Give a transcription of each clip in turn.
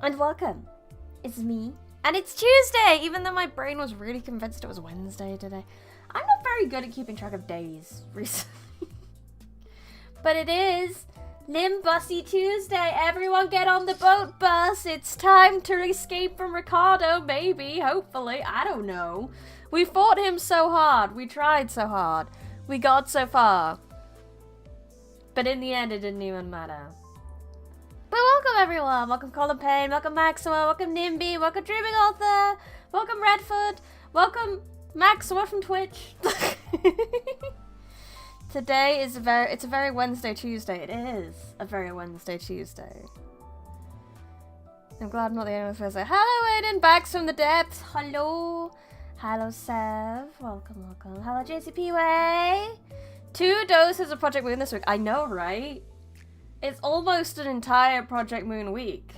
And welcome. It's me. And it's Tuesday, even though my brain was really convinced it was Wednesday today. I'm not very good at keeping track of days recently. But it is Limbusy Tuesday. Everyone get on the boat bus. It's time to escape from Ricardo, maybe, hopefully. I don't know. We fought him so hard. We tried so hard. We got so far. But in the end, it didn't even matter. But welcome everyone, welcome Colin Payne, welcome Maxima, welcome Nimby, welcome Dreaming Author, welcome Redford, welcome Maxima from Twitch. Today is it's a very Wednesday Tuesday. It is a very Wednesday Tuesday. I'm glad I'm not the only one who says it. Hello Aiden, back from the depths. Hello. Hello Sev, welcome. Hello JCP Way. 2 doses of Project Moon this week. I know, right? It's almost an entire Project Moon week,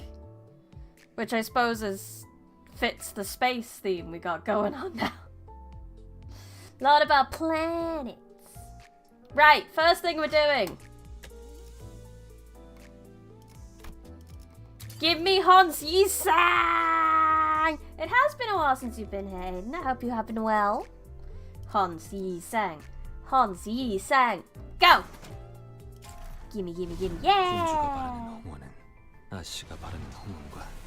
which I suppose fits the space theme we got going on now. A lot about planets. Right, first thing we're doing. Give me Hans Yi-sang! It has been a while since you've been here, Aiden. I hope you have been well. Hans Yi-sang. Hans Yi-sang. Go! Gimme, yeah!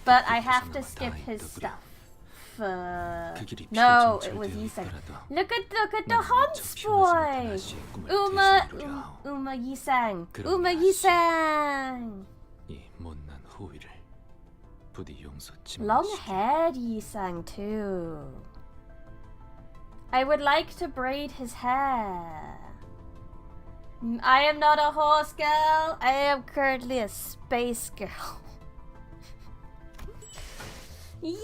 But I have to skip his stuff. No, it was Yi-sang. Look at the Hans boy! Uma Yi-sang. Uma Yi-sang! Long-haired Yi-sang too. I would like to braid his hair. I am not a horse girl. I am currently a space girl. Yay!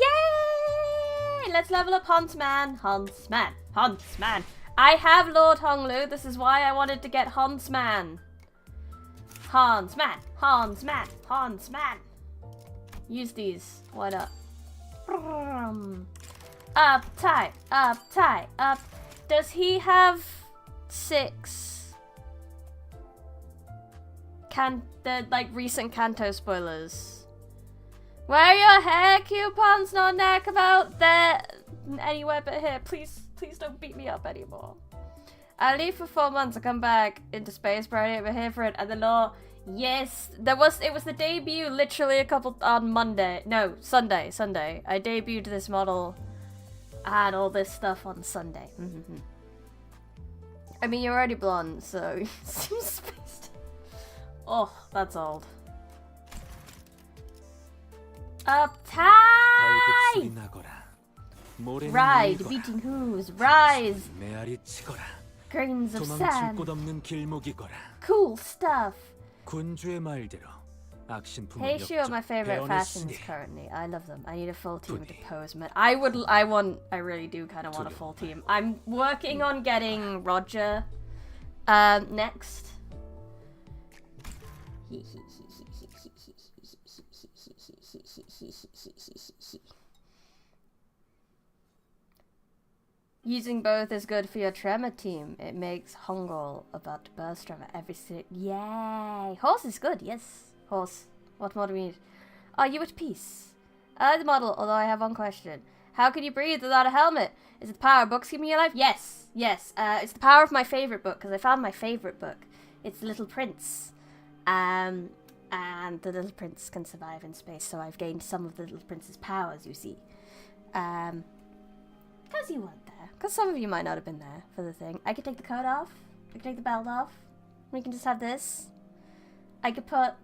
Let's level up Huntsman. Huntsman. I have Lord Honglu. This is why I wanted to get Huntsman. Huntsman. Use these. Why not? Up, tight, up. Does he have 6? Recent Canto spoilers. Where are your hair coupons not neck about there anywhere but here? Please don't beat me up anymore. I'll leave for 4 months. I'll come back into space, Friday. We're here for it. And the law, yes, it was the debut literally on Monday. No, Sunday. I debuted this model and all this stuff on Sunday. I mean, you're already blonde, so you seem spaced. Oh, that's old. Uptight! Ride, beating hooves, rise! Grains of sand. Cool stuff. Heishu are my favorite fashions currently. I love them. I need a full team to pose. I really do kind of want a full team. I'm working on getting Roger next. Using both is good for your tremor team. It makes Hongol about to burst tremor every Yay! Horse is good, yes. Horse. What more do we need? Are you at peace? I like the model, although I have one question. How can you breathe without a helmet? Is it the power of books keeping you alive? Yes. It's the power of my favorite book, because I found my favorite book. It's The Little Prince. And the Little Prince can survive in space, so I've gained some of the Little Prince's powers, you see. Because you weren't there. Because some of you might not have been there for the thing. I could take the coat off. I could take the belt off. We can just have this. I could put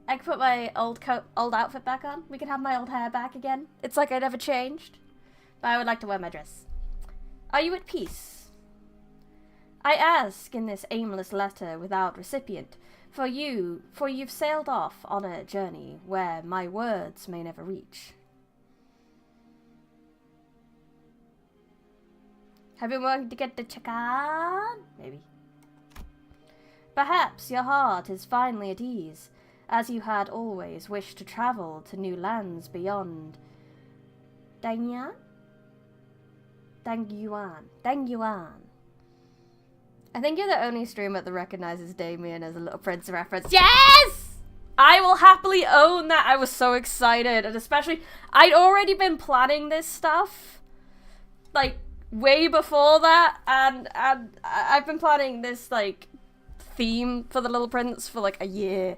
my old outfit back on. We can have my old hair back again. It's like I never changed. But I would like to wear my dress. Are you at peace? I ask in this aimless letter without recipient. For you've sailed off on a journey where my words may never reach. Have you been working to get the chicken? Maybe. Perhaps your heart is finally at ease, as you had always wished to travel to new lands beyond Dangyuan? I think you're the only streamer that recognizes Damien as a Little Prince reference. Yes! I will happily own that. I was so excited, and especially, I'd already been planning this stuff, like, way before that, and I've been planning this, like, theme for The Little Prince for, like, a year.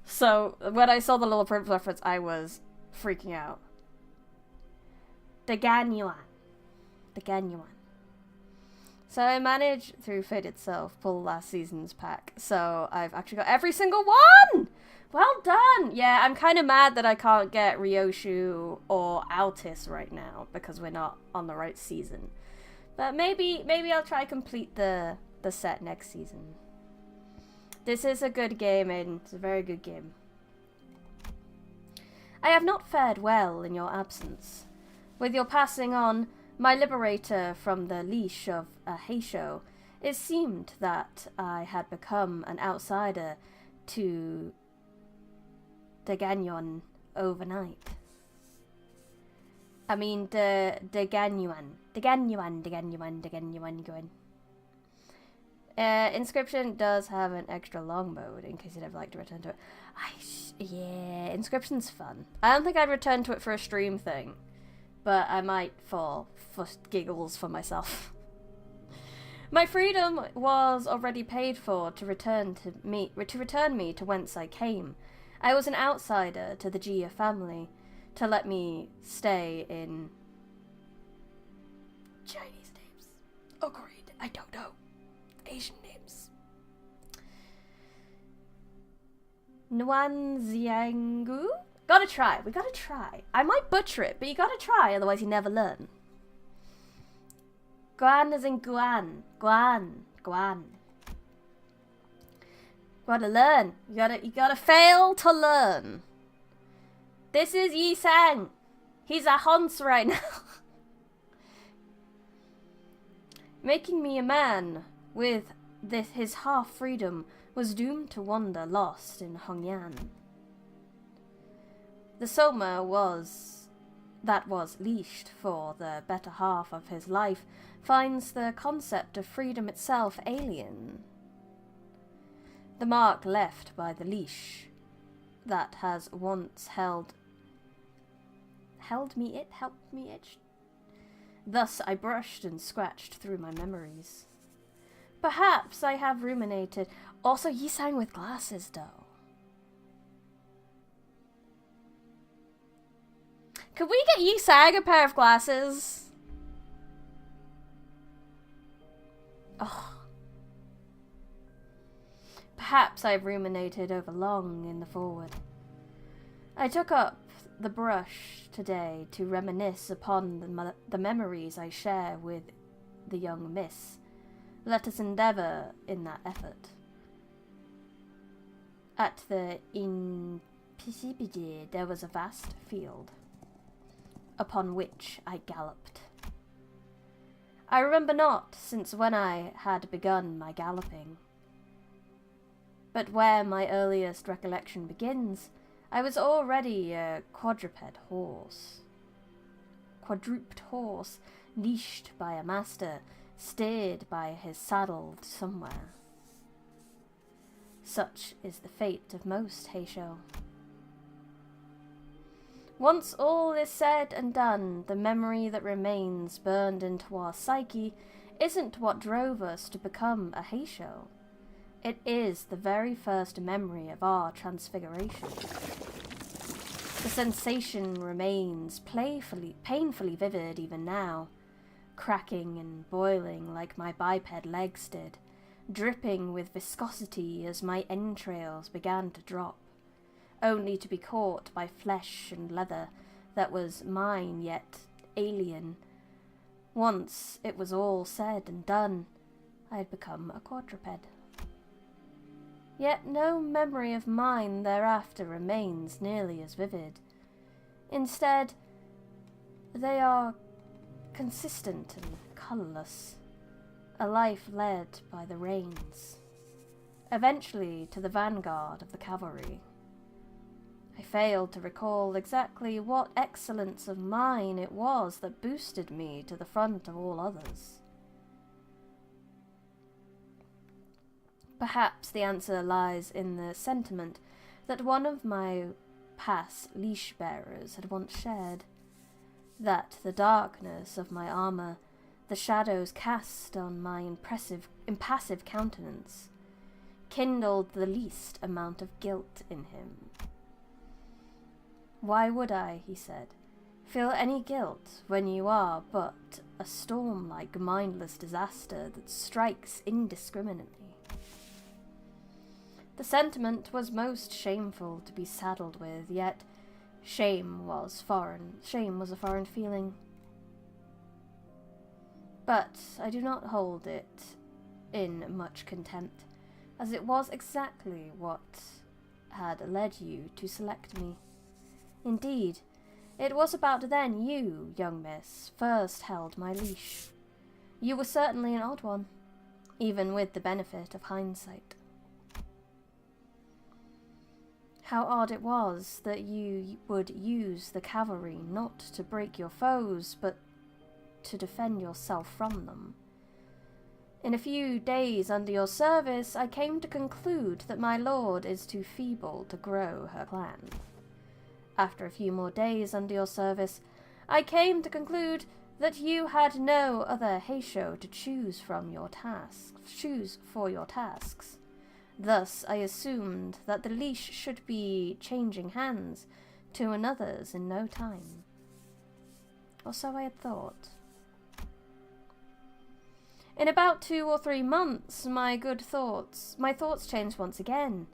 So, when I saw the Little Prince reference, I was freaking out. The Ganyuan. So I managed, through fate itself, pull last season's pack. So I've actually got every single one! Well done! Yeah, I'm kind of mad that I can't get Ryoshu or Altis right now, because we're not on the right season. But maybe I'll try complete the set next season. This is a good game, Aiden. It's a very good game. I have not fared well in your absence. With your passing on, my liberator from the leash of a Heisho, it seemed that I had become an outsider to Deganyuan overnight. I mean, Deganyuan. Inscription does have an extra long mode in case you'd ever like to return to it. Yeah, Inscription's fun. I don't think I'd return to it for a stream thing, but I might for giggles for myself. My freedom was already paid for to return me to whence I came. I was an outsider to the Gia family, to let me stay in Chinese names. Oh, great, I don't know. Asian names. Nwanziangu? Gotta try. We gotta try. I might butcher it, but you gotta try, otherwise you never learn. Guan as in Guan. Guan. Gotta learn. You gotta fail to learn. This is Yi Sang. He's a Hans right now. Making me a man with his half-freedom was doomed to wander lost in Hongyan. The Soma that was leashed for the better half of his life finds the concept of freedom itself alien. The mark left by the leash that has once helped me itch. Thus I brushed and scratched through my memories. Perhaps I have ruminated. Also, Yi Sang with glasses, though. Could we get Yi Sang a pair of glasses? Oh. Perhaps I've ruminated over long in the forward. I took up the brush today to reminisce upon the memories I share with the young miss. Let us endeavour in that effort. At the Incipide there was a vast field, upon which I galloped. I remember not since when I had begun my galloping, but where my earliest recollection begins, I was already a quadruped horse, leashed by a master, steered by his saddle somewhere. Such is the fate of most Heisho. Once all is said and done, the memory that remains burned into our psyche isn't what drove us to become a Heisho. It is the very first memory of our transfiguration. The sensation remains painfully vivid even now, cracking and boiling like my biped legs did, dripping with viscosity as my entrails began to drop, only to be caught by flesh and leather that was mine yet alien. Once it was all said and done, I had become a quadruped. Yet no memory of mine thereafter remains nearly as vivid. Instead, they are consistent and colourless, a life led by the reins, eventually to the vanguard of the cavalry. I failed to recall exactly what excellence of mine it was that boosted me to the front of all others. Perhaps the answer lies in the sentiment that one of my past leash-bearers had once shared, that the darkness of my armour, the shadows cast on my impassive countenance, kindled the least amount of guilt in him. "Why would I," he said, "feel any guilt when you are but a storm-like mindless disaster that strikes indiscriminately?" The sentiment was most shameful to be saddled with, yet shame was a foreign feeling. But I do not hold it in much contempt, as it was exactly what had led you to select me. Indeed, it was about then you, young miss, first held my leash. You were certainly an odd one, even with the benefit of hindsight. How odd it was that you would use the cavalry not to break your foes, but to defend yourself from them. In a few days under your service, I came to conclude that my lord is too feeble to grow her clan. After a few more days under your service, I came to conclude that you had no other Heisho to choose for your tasks. Thus, I assumed that the leash should be changing hands to another's in no time. Or so I had thought. In about 2 or 3 months, my thoughts changed once again.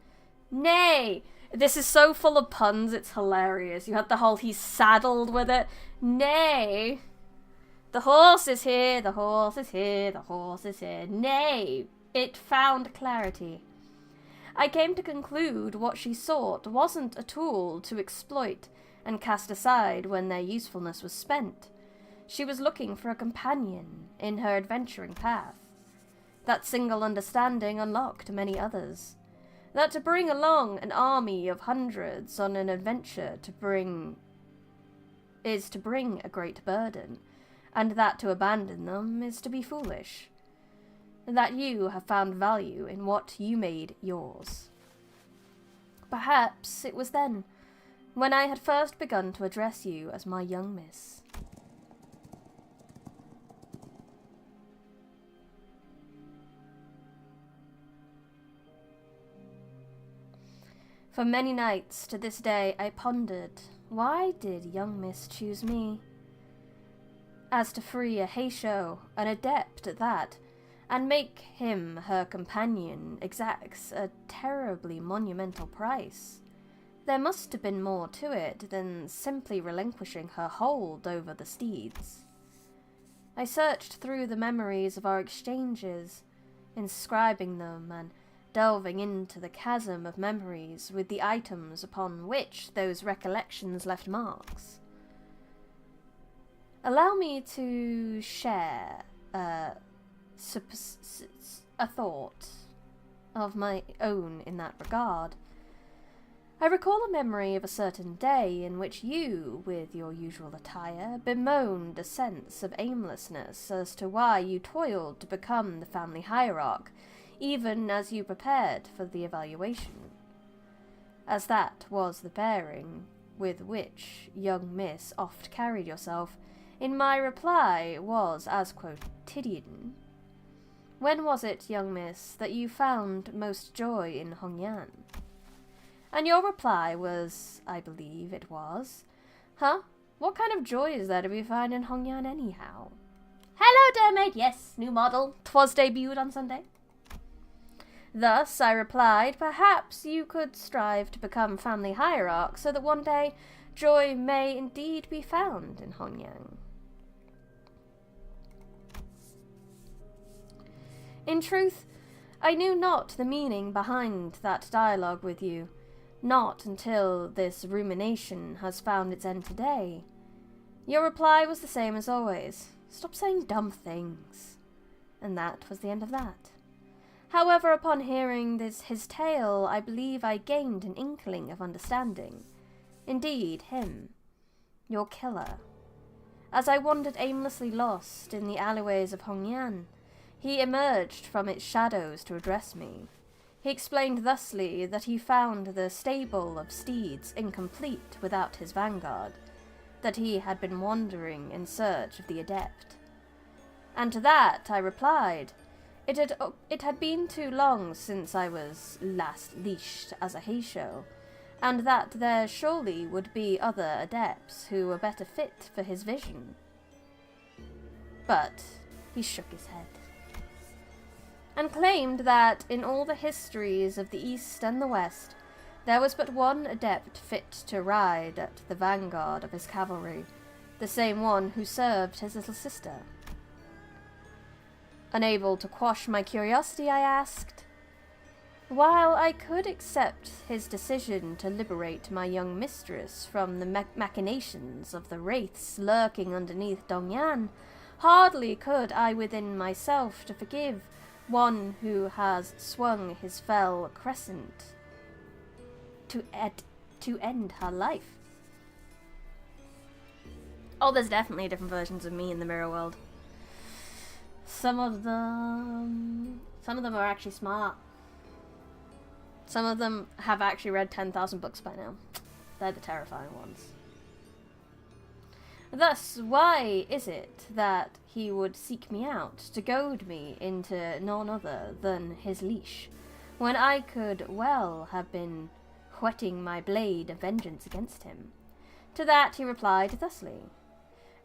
Nay! This is so full of puns, it's hilarious. You had the whole he's saddled with it. Nay! The horse is here, the horse is here, the horse is here. Nay! It found clarity. I came to conclude what she sought wasn't a tool to exploit and cast aside when their usefulness was spent. She was looking for a companion in her adventuring path. That single understanding unlocked many others. That to bring along an army of hundreds on an adventure is to bring a great burden, and that to abandon them is to be foolish. That you have found value in what you made yours. Perhaps it was then, when I had first begun to address you as my young miss. For many nights to this day I pondered, why did young miss choose me? As to free a Heisho, an adept at that, and make him her companion exacts a terribly monumental price. There must have been more to it than simply relinquishing her hold over the steeds. I searched through the memories of our exchanges, inscribing them and delving into the chasm of memories with the items upon which those recollections left marks. Allow me to share a thought of my own in that regard. I recall a memory of a certain day in which you, with your usual attire, bemoaned a sense of aimlessness as to why you toiled to become the family hierarch, even as you prepared for the evaluation. As that was the bearing with which young miss oft carried yourself, in my reply was as quotidian. When was it, young miss, that you found most joy in Hongyan? And your reply was, I believe it was, huh? What kind of joy is there to be found in Hongyan anyhow? Hello, dear maid, yes, new model. 'Twas debuted on Sunday. Thus, I replied, perhaps you could strive to become family hierarch so that one day joy may indeed be found in Hongyan. In truth, I knew not the meaning behind that dialogue with you, not until this rumination has found its end today. Your reply was the same as always. Stop saying dumb things. And that was the end of that. However, upon hearing his tale, I believe I gained an inkling of understanding. Indeed, him, your killer. As I wandered aimlessly lost in the alleyways of Hongyan, he emerged from its shadows to address me. He explained thusly that he found the stable of steeds incomplete without his vanguard, that he had been wandering in search of the adept. And to that I replied, it had been too long since I was last leashed as a Heisho, and that there surely would be other adepts who were better fit for his vision. But he shook his head, and claimed that in all the histories of the East and the West, there was but one adept fit to ride at the vanguard of his cavalry, the same one who served his little sister. Unable to quash my curiosity, I asked, while I could accept his decision to liberate my young mistress from the machinations of the wraiths lurking underneath Dongyan, hardly could I within myself to forgive one who has swung his fell crescent to end her life. Oh, there's definitely different versions of me in the mirror world. Some of them are actually smart. Some of them have actually read 10,000 books by now. They're the terrifying ones. Thus, why is it that he would seek me out to goad me into none other than his leash, when I could well have been whetting my blade of vengeance against him? To that he replied thusly,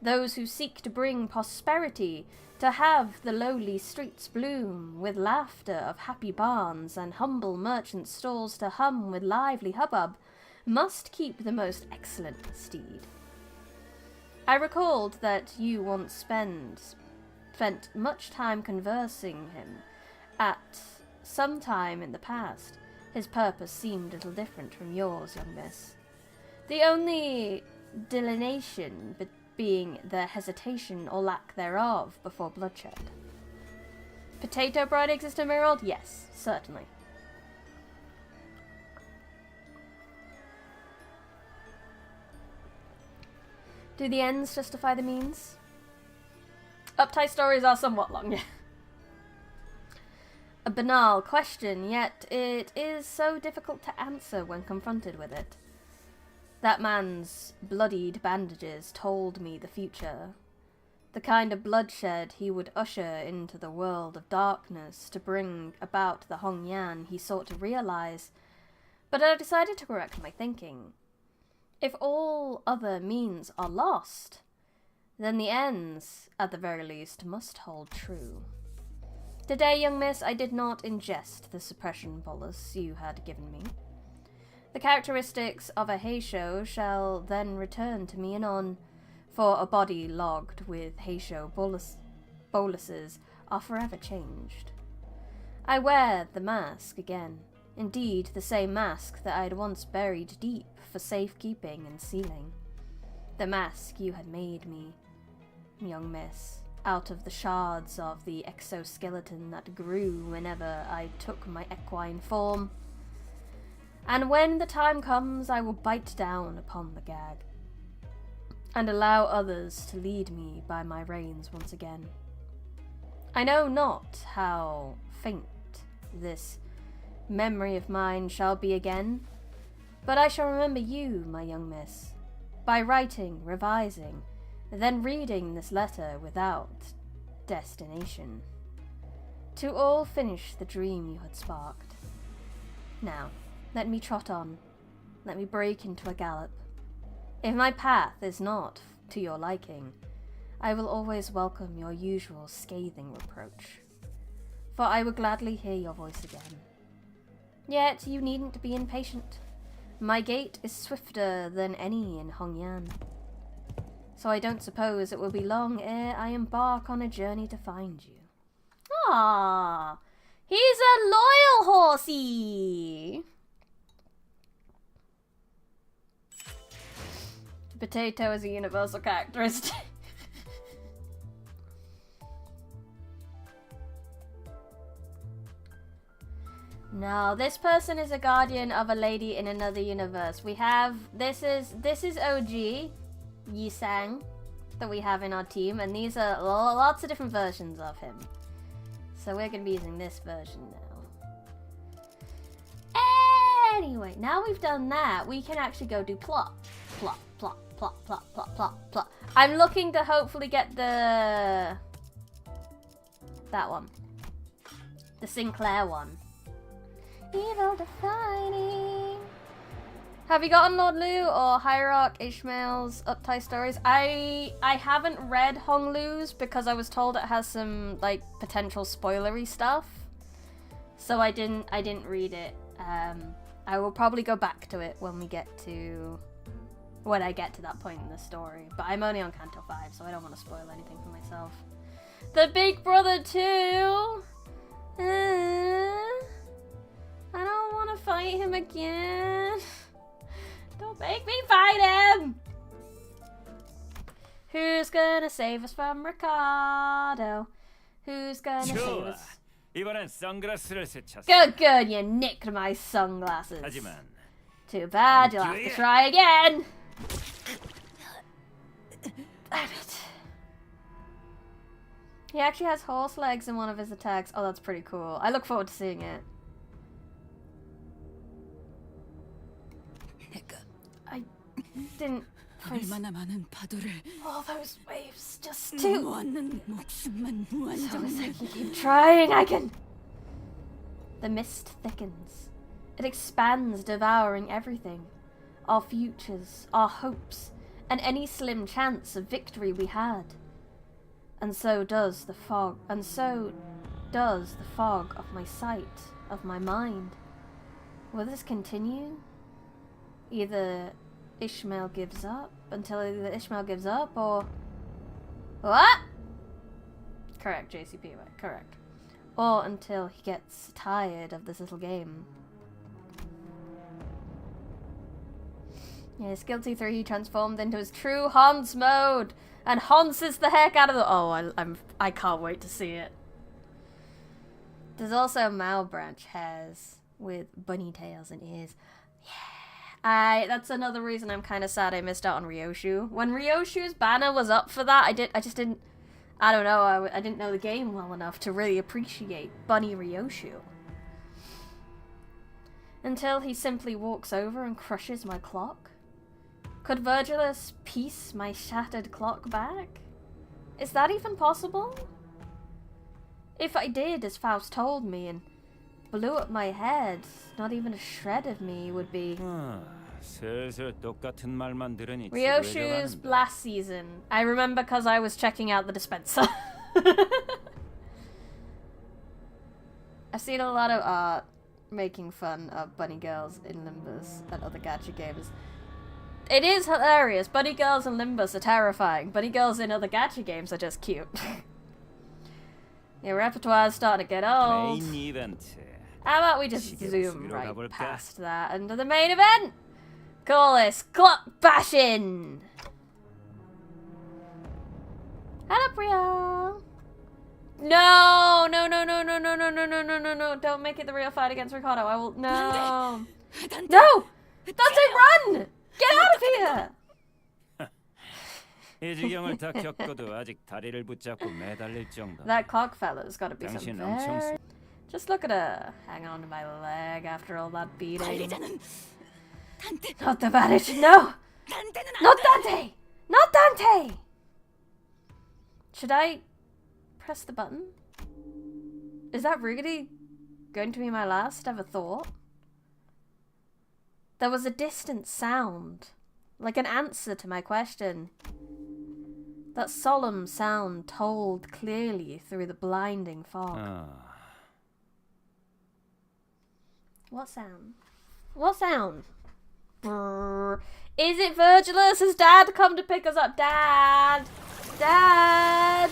those who seek to bring prosperity, to have the lowly streets bloom with laughter of happy barns, and humble merchants' stalls to hum with lively hubbub, must keep the most excellent steed. I recalled that you once spent much time conversing him at some time in the past. His purpose seemed a little different from yours, young miss. The only delineation being the hesitation or lack thereof before bloodshed. Potato bread exists in Mirror World? Yes, certainly. Do the ends justify the means? Uptight stories are somewhat long. A banal question, yet it is so difficult to answer when confronted with it. That man's bloodied bandages told me the future. The kind of bloodshed he would usher into the world of darkness to bring about the Hongyan he sought to realize. But I decided to correct my thinking. If all other means are lost, then the ends, at the very least, must hold true. Today, young miss, I did not ingest the suppression bolus you had given me. The characteristics of a Heisho shall then return to me anon, for a body logged with Heisho boluses are forever changed. I wear the mask again, indeed the same mask that I had once buried deep for safekeeping and sealing. The mask you had made me, young miss, out of the shards of the exoskeleton that grew whenever I took my equine form. And when the time comes, I will bite down upon the gag, and allow others to lead me by my reins once again. I know not how faint this memory of mine shall be again, but I shall remember you, my young miss, by writing, revising, then reading this letter without destination, to all finish the dream you had sparked. Now, let me trot on. Let me break into a gallop. If my path is not to your liking, I will always welcome your usual scathing reproach, for I would gladly hear your voice again. Yet you needn't be impatient. My gait is swifter than any in Hongyan, so I don't suppose it will be long ere I embark on a journey to find you. Ah, he's a loyal horsey! Potato is a universal characteristic. No, this person is a guardian of a lady in another universe. We have this is OG Yisang that we have in our team, and these are lots of different versions of him. So we're gonna be using this version now. Anyway, now we've done that, we can actually go do plot. Plot, plot, plot, plot, plot, plot, plot. I'm looking to hopefully get that one. The Sinclair one. Evil defining. Have you gotten Lord Lu or Hierarch Ishmael's Uptie stories? I haven't read Hong Lu's because I was told it has some like potential spoilery stuff. So I didn't read it. I will probably go back to it when I get to that point in the story. But I'm only on Canto 5, so I don't want to spoil anything for myself. The Big Brother 2! I don't want to fight him again. Don't make me fight him! Who's gonna save us from Ricardo? Who's gonna save us? 이번엔 선글라스를 세쳤어. Good, you nicked my sunglasses. 하지만 Too bad, you'll have to try again. Damn it. He actually has horse legs in one of his attacks. Oh, that's pretty cool. I look forward to seeing it. I didn't face all those waves just to... So as I can keep trying, I can... The mist thickens. It expands, devouring everything. Our futures, our hopes, and any slim chance of victory we had. And so does the fog. And so does the fog of my sight, of my mind. Will this continue? Either Ishmael gives up, or... What? Correct, JCP, right, correct. Or until he gets tired of this little game. Yes, Guilty 3 transformed into his true Hans mode, and Hanses the heck out of the... Oh, I can't wait to see it. There's also Malbranch hairs with bunny tails and ears. Yeah, that's another reason I'm kind of sad I missed out on Ryoshu. When Ryoshu's banner was up for that, I just didn't... I don't know, I didn't know the game well enough to really appreciate Bunny Ryoshu. Until he simply walks over and crushes my clock. Could Virgilus piece my shattered clock back? Is that even possible? If I did, as Faust told me, and blew up my head, not even a shred of me would be... Ryoshu's last season. I remember because I was checking out the dispenser. I've seen a lot of art making fun of bunny girls in Limbus and other gacha games. It is hilarious. Bunny girls in Limbus are terrifying. Bunny girls in other gacha games are just cute. Your repertoire's starting to get old. How about we just zoom right past that into the main event? Call this clock bashing. Hello, Priya. No! Don't make it the real fight against Ricardo. I will... No! No! Dante, run! Get out of here! That clock fella's gotta be something very... Just look at her. Hang on to my leg after all that beating. Not the vanish, no! Not Dante! Not Dante! Should I press the button? Is that really going to be my last ever thought? There was a distant sound, like an answer to my question. That solemn sound told clearly through the blinding fog. What sound? What sound? Brrr. Is it Virgilus? Has Dad come to pick us up? Dad! Dad!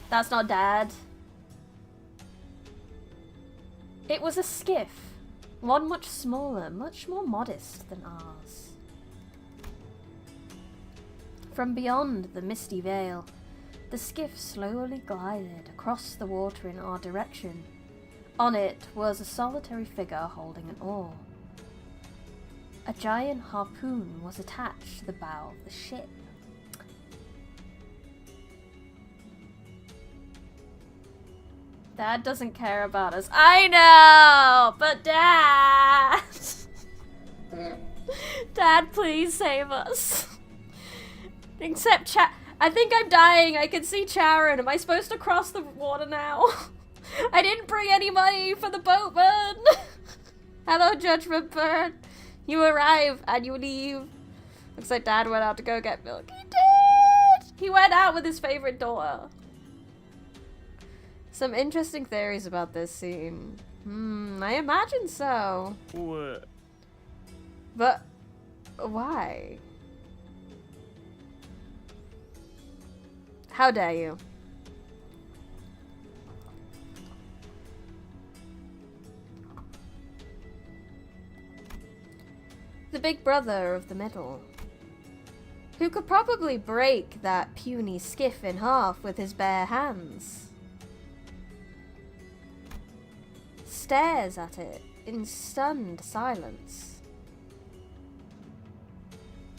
That's not Dad. It was a skiff. One much smaller, much more modest than ours. From beyond the misty veil, the skiff slowly glided across the water in our direction. On it was a solitary figure holding an oar. A giant harpoon was attached to the bow of the ship. Dad doesn't care about us. I know! But Dad! Dad, please save us. Except I think I'm dying. I can see Charon. Am I supposed to cross the water now? I didn't bring any money for the boatman. Hello, Judgment Bird. You arrive and you leave. Looks like Dad went out to go get milk. He did! He went out with his favorite daughter. Some interesting theories about this scene. I imagine so. What? But why? How dare you? The big brother of the middle, who could probably break that puny skiff in half with his bare hands, stares at it in stunned silence.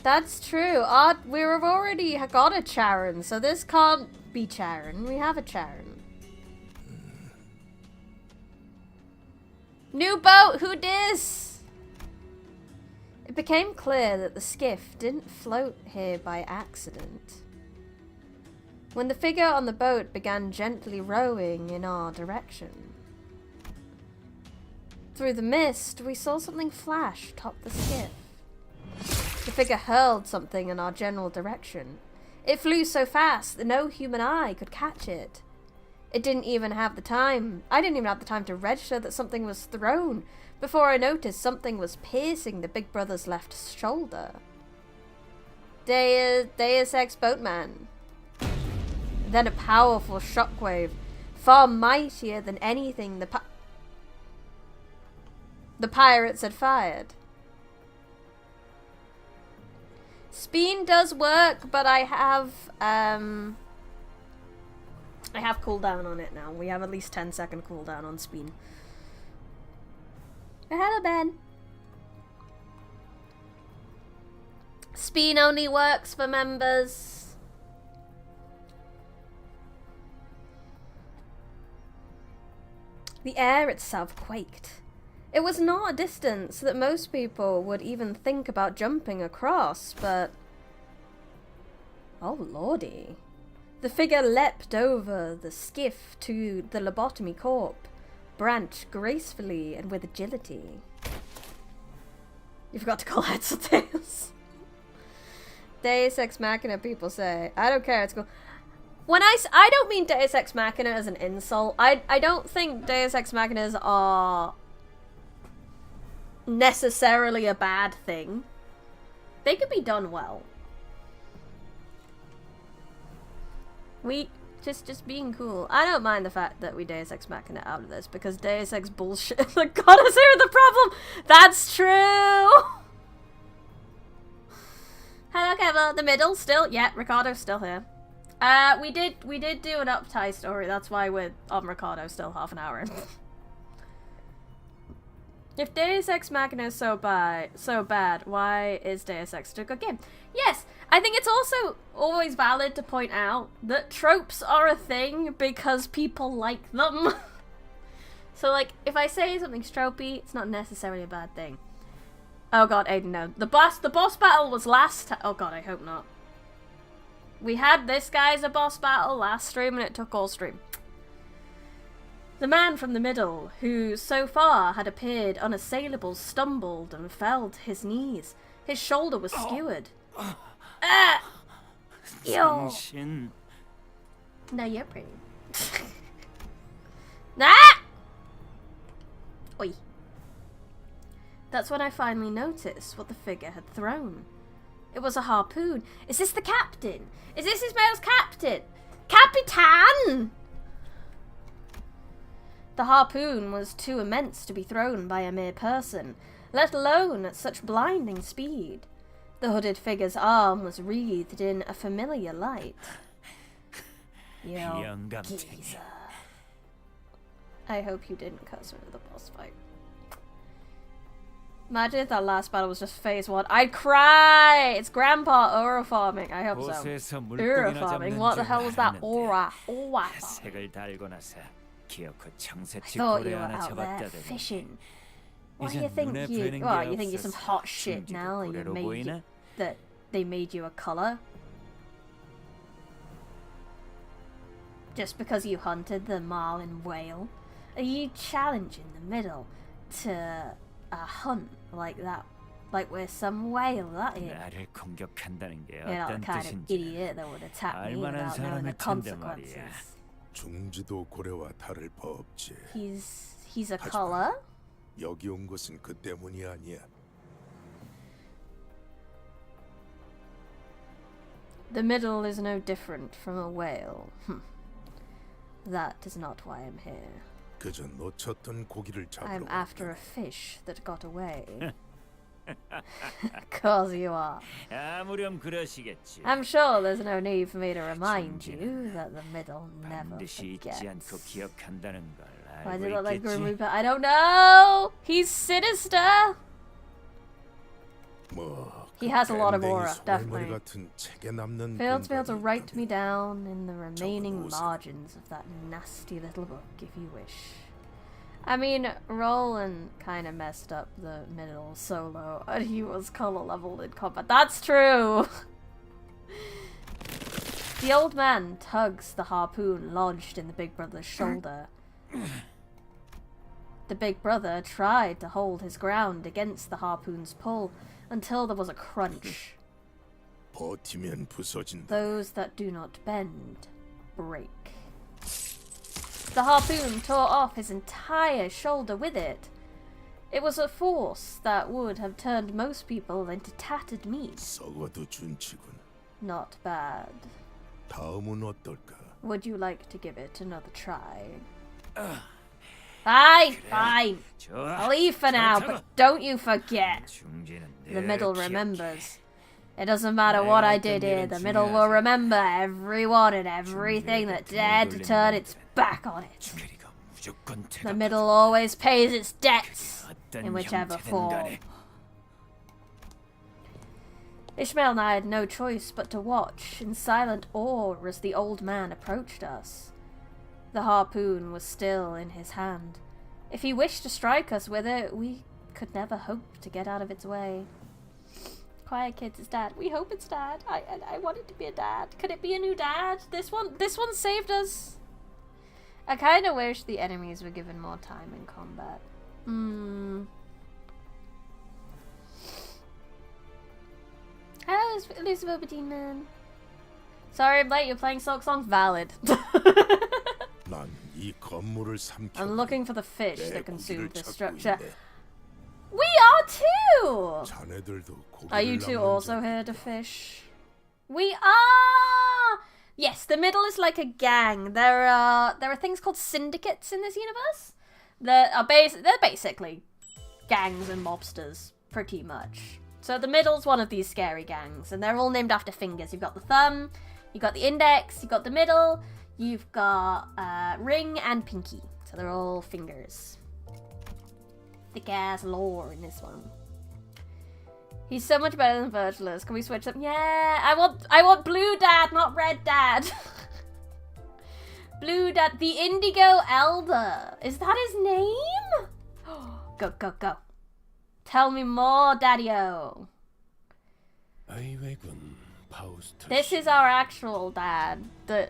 That's true. We've already got a Charon, so this can't be Charon. We have a Charon. New boat, who dis? It became clear that the skiff didn't float here by accident. When the figure on the boat began gently rowing in our direction. Through the mist, we saw something flash atop the skiff. The figure hurled something in our general direction. It flew so fast that no human eye could catch it. I didn't even have the time to register that something was thrown before I noticed something was piercing the big brother's left shoulder. Deus Ex Boatman. Then a powerful shockwave, far mightier than anything the pirates had fired. Speen does work, but I have cooldown on it now. We have at least 10-second cooldown on Speen. Oh, hello, Ben. Speen only works for members. The air itself quaked. It was not a distance that most people would even think about jumping across, but... oh, lordy. The figure leapt over the skiff to the lobotomy corp, branched gracefully and with agility. You forgot to call heads or tails. Deus Ex Machina, people say. I don't care, it's cool. When I don't mean Deus Ex Machina as an insult. I don't think Deus Ex Machinas are necessarily a bad thing. They could be done well. Just being cool. I don't mind the fact that we Deus Ex Machina out of this because Deus Ex bullshit got us here the problem. That's true. Hello, Kevin. The middle still. Yeah, Ricardo's still here. We did do an uptie story. That's why we're on Ricardo still half an hour in. If Deus Ex Machina is so bad, why is Deus Ex still a good game? Yes, I think it's also always valid to point out that tropes are a thing because people like them. So, like, if I say something's tropey, it's not necessarily a bad thing. Oh god, Aiden, no. The boss battle was last oh god, I hope not. We had this guy as a boss battle last stream and it took all stream. The man from the middle, who so far had appeared unassailable, stumbled and fell to his knees. His shoulder was skewered. Yo. No, you're pretty. Ah! Oi. That's when I finally noticed what the figure had thrown. It was a harpoon. Is this the captain? Is this Ismail's captain? Capitan! The harpoon was too immense to be thrown by a mere person, let alone at such blinding speed. The hooded figure's arm was wreathed in a familiar light. Yo, geezer. I hope you didn't cuss over the boss fight. Imagine if that last battle was just phase 1. I'd cry! It's Grandpa aura farming. I hope so. Aura farming? What the hell was that? Aura. Aura farming. I thought you were out there fishing. What do you think you... Well, you think you're some hot shit now? That they made you a colour? Just because you hunted the marlin whale? Are you challenging the middle to a hunt like that? Like we're some whale, that is. 나를 공격한다는 게 You're not 어떤 the kind of 뜻인지 idiot that would attack me 알만한 without knowing the 사람일 텐데 말이야. consequences. 중지도 고래와 다를 바 없지. He's a color? 여기 온 것은 그 때문이 아니야. The middle is no different from a whale. That is not why I'm here. 그저 놓쳤던 고기를 잡으러 I'm after a fish that got away. Cause you are. 아무렴 그러시겠지. I'm sure there's no need for me to remind you that the middle never 반드시 잊지 않고 forgets. 기억한다는 걸 Why 알고 did it look like Grim 있겠지. Reaper? I don't know! He's sinister! 뭐, He has a lot of 밴댕이 aura, 소갈머리 definitely. 같은 책에 남는 Failed to be able to 공간이 write me 있다면 down in the remaining 옷은. margins of that nasty little book, if you wish. I mean, Roland kind of messed up the middle solo, and he was color leveled in combat. That's true! The old man tugs the harpoon lodged in the big brother's shoulder. The big brother tried to hold his ground against the harpoon's pull until there was a crunch. 버티면 부서진다. Those that do not bend, break. The harpoon tore off his entire shoulder with it. It was a force that would have turned most people into tattered meat. 썩어도 준치군. Not bad. 다음은 어떨까? Would you like to give it another try? Fine, fine. 좋아. I'll leave for now, but don't you forget. 중지는 The 늘 middle 기억해. remembers. It doesn't matter what I did here, the middle will remember everyone and everything that dared to turn its back on it. 그리고 무조건 The middle always pays its debts, 어떤 in whichever 형태든 form. 간에. Ishmael and I had no choice but to watch in silent awe as the old man approached us. The harpoon was still in his hand. If he wished to strike us with it, we could never hope to get out of its way. Quiet kids, it's Dad. We hope it's Dad. I want it to be a dad. Could it be a new dad? This one saved us. I kind of wish the enemies were given more time in combat. Hello, Elizabeth Aberdeen man. Sorry I'm late, you're playing Silk Song? Valid. 난 이 건물을 삼켜. I'm looking for the fish 내 that 고기를 consumed this 찾고 structure. 있네. We are too! 자네들도 고기를 Are you two 남는 also 자들. here to fish? We are! Yes, the middle is like a gang. There are things called syndicates in this universe that are they're basically gangs and mobsters, pretty much. So the middle's one of these scary gangs, and they're all named after fingers. You've got the thumb, you've got the index, you've got the middle, you've got ring and pinky. So they're all fingers. Thick ass lore in this one. He's so much better than Virtualist. Can we switch them? Yeah, I want blue dad, not red dad. Blue dad, the Indigo Elder. Is that his name? Go, go, go. Tell me more, Daddy-o. This is our actual dad.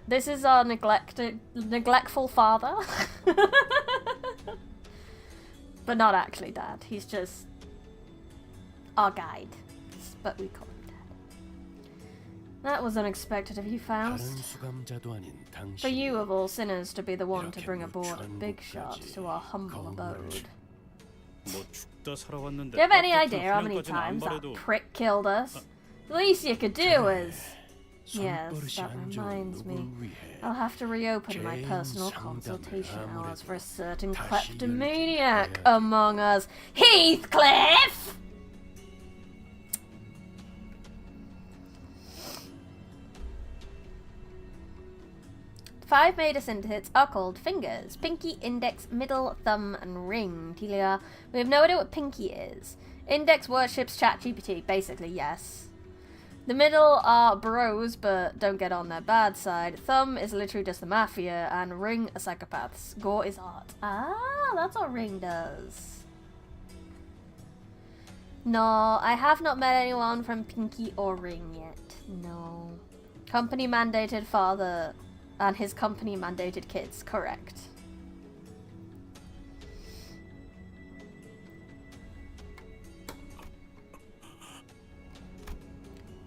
This is our neglectful father. But not actually dad. He's just our guide. But we call him dad. That was unexpected of you, Faust. For you of all sinners to be the one to bring aboard a big shot to our humble abode. Do you have any idea how many times that prick killed us? The least you could do is... Yes, that reminds me. I'll have to reopen my personal consultation hours for a certain kleptomaniac among us. Heathcliff! Five major syndicates are called fingers. Pinky, index, middle, thumb, and ring. Telia. We have no idea what pinky is. Index worships ChatGPT. Basically, yes. The middle are bros, but don't get on their bad side. Thumb is literally just the mafia, and ring are psychopaths. Gore is art. Ah, that's what ring does. No, I have not met anyone from Pinky or Ring yet. No. Company mandated father and his company mandated kids, correct.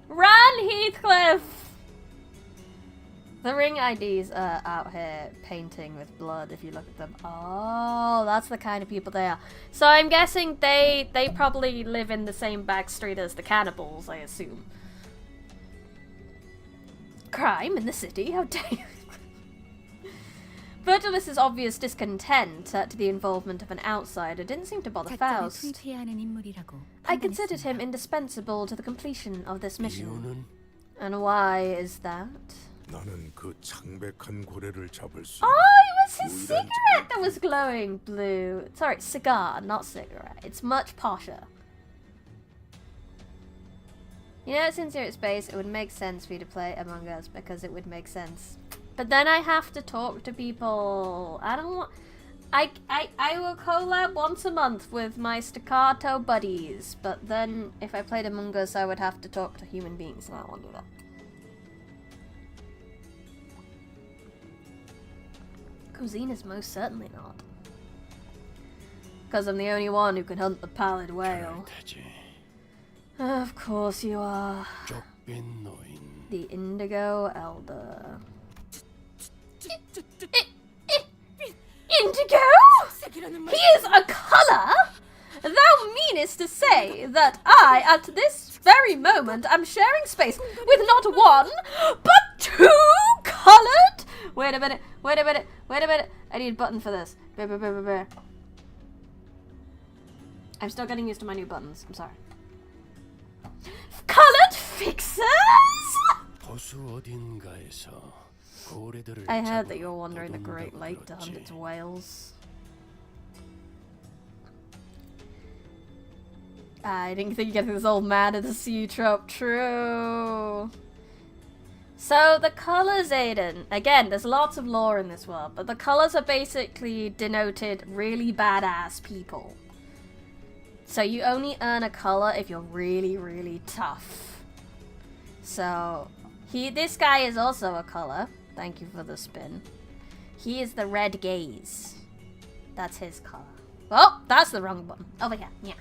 Run, Heathcliff! The Ring IDs are out here painting with blood if you look at them. Oh, that's the kind of people they are. So I'm guessing they probably live in the same back street as the cannibals, I assume. Crime in the city? How dare you? Virgilius's obvious discontent at the involvement of an outsider didn't seem to bother Faust. I considered him indispensable to the completion of this mission. And why is that? 나는 그 창백한 고래를 잡을 수. Oh, it was his cigarette that was glowing blue. Sorry, cigar, not cigarette. It's much posher. You know, since you're at space, it would make sense for you to play Among Us because it would make sense. But then I have to talk to people. I don't want. I will collab once a month with my staccato buddies. But then if I played Among Us, I would have to talk to human beings, and I don't want to do that. Cuisine is most certainly not. Because I'm the only one who can hunt the pallid whale. Of course you are. The Indigo Elder. Indigo? He is a colour? Thou meanest to say that I, at this very moment, am sharing space with not one, but two coloured? Wait a minute. I need a button for this. I'm still getting used to my new buttons. I'm sorry. Coloured fixers? I heard that you're wandering the Great Lake to hunt its whales. I didn't think you'd get this old man at the sea trope. True. So the colours, Aiden, again, there's lots of lore in this world, but the colours are basically denoted really badass people. So you only earn a colour if you're really, really tough. So this guy is also a colour. Thank you for the spin. He is the Red Gaze. That's his colour. Oh, that's the wrong button. Over here. Yeah.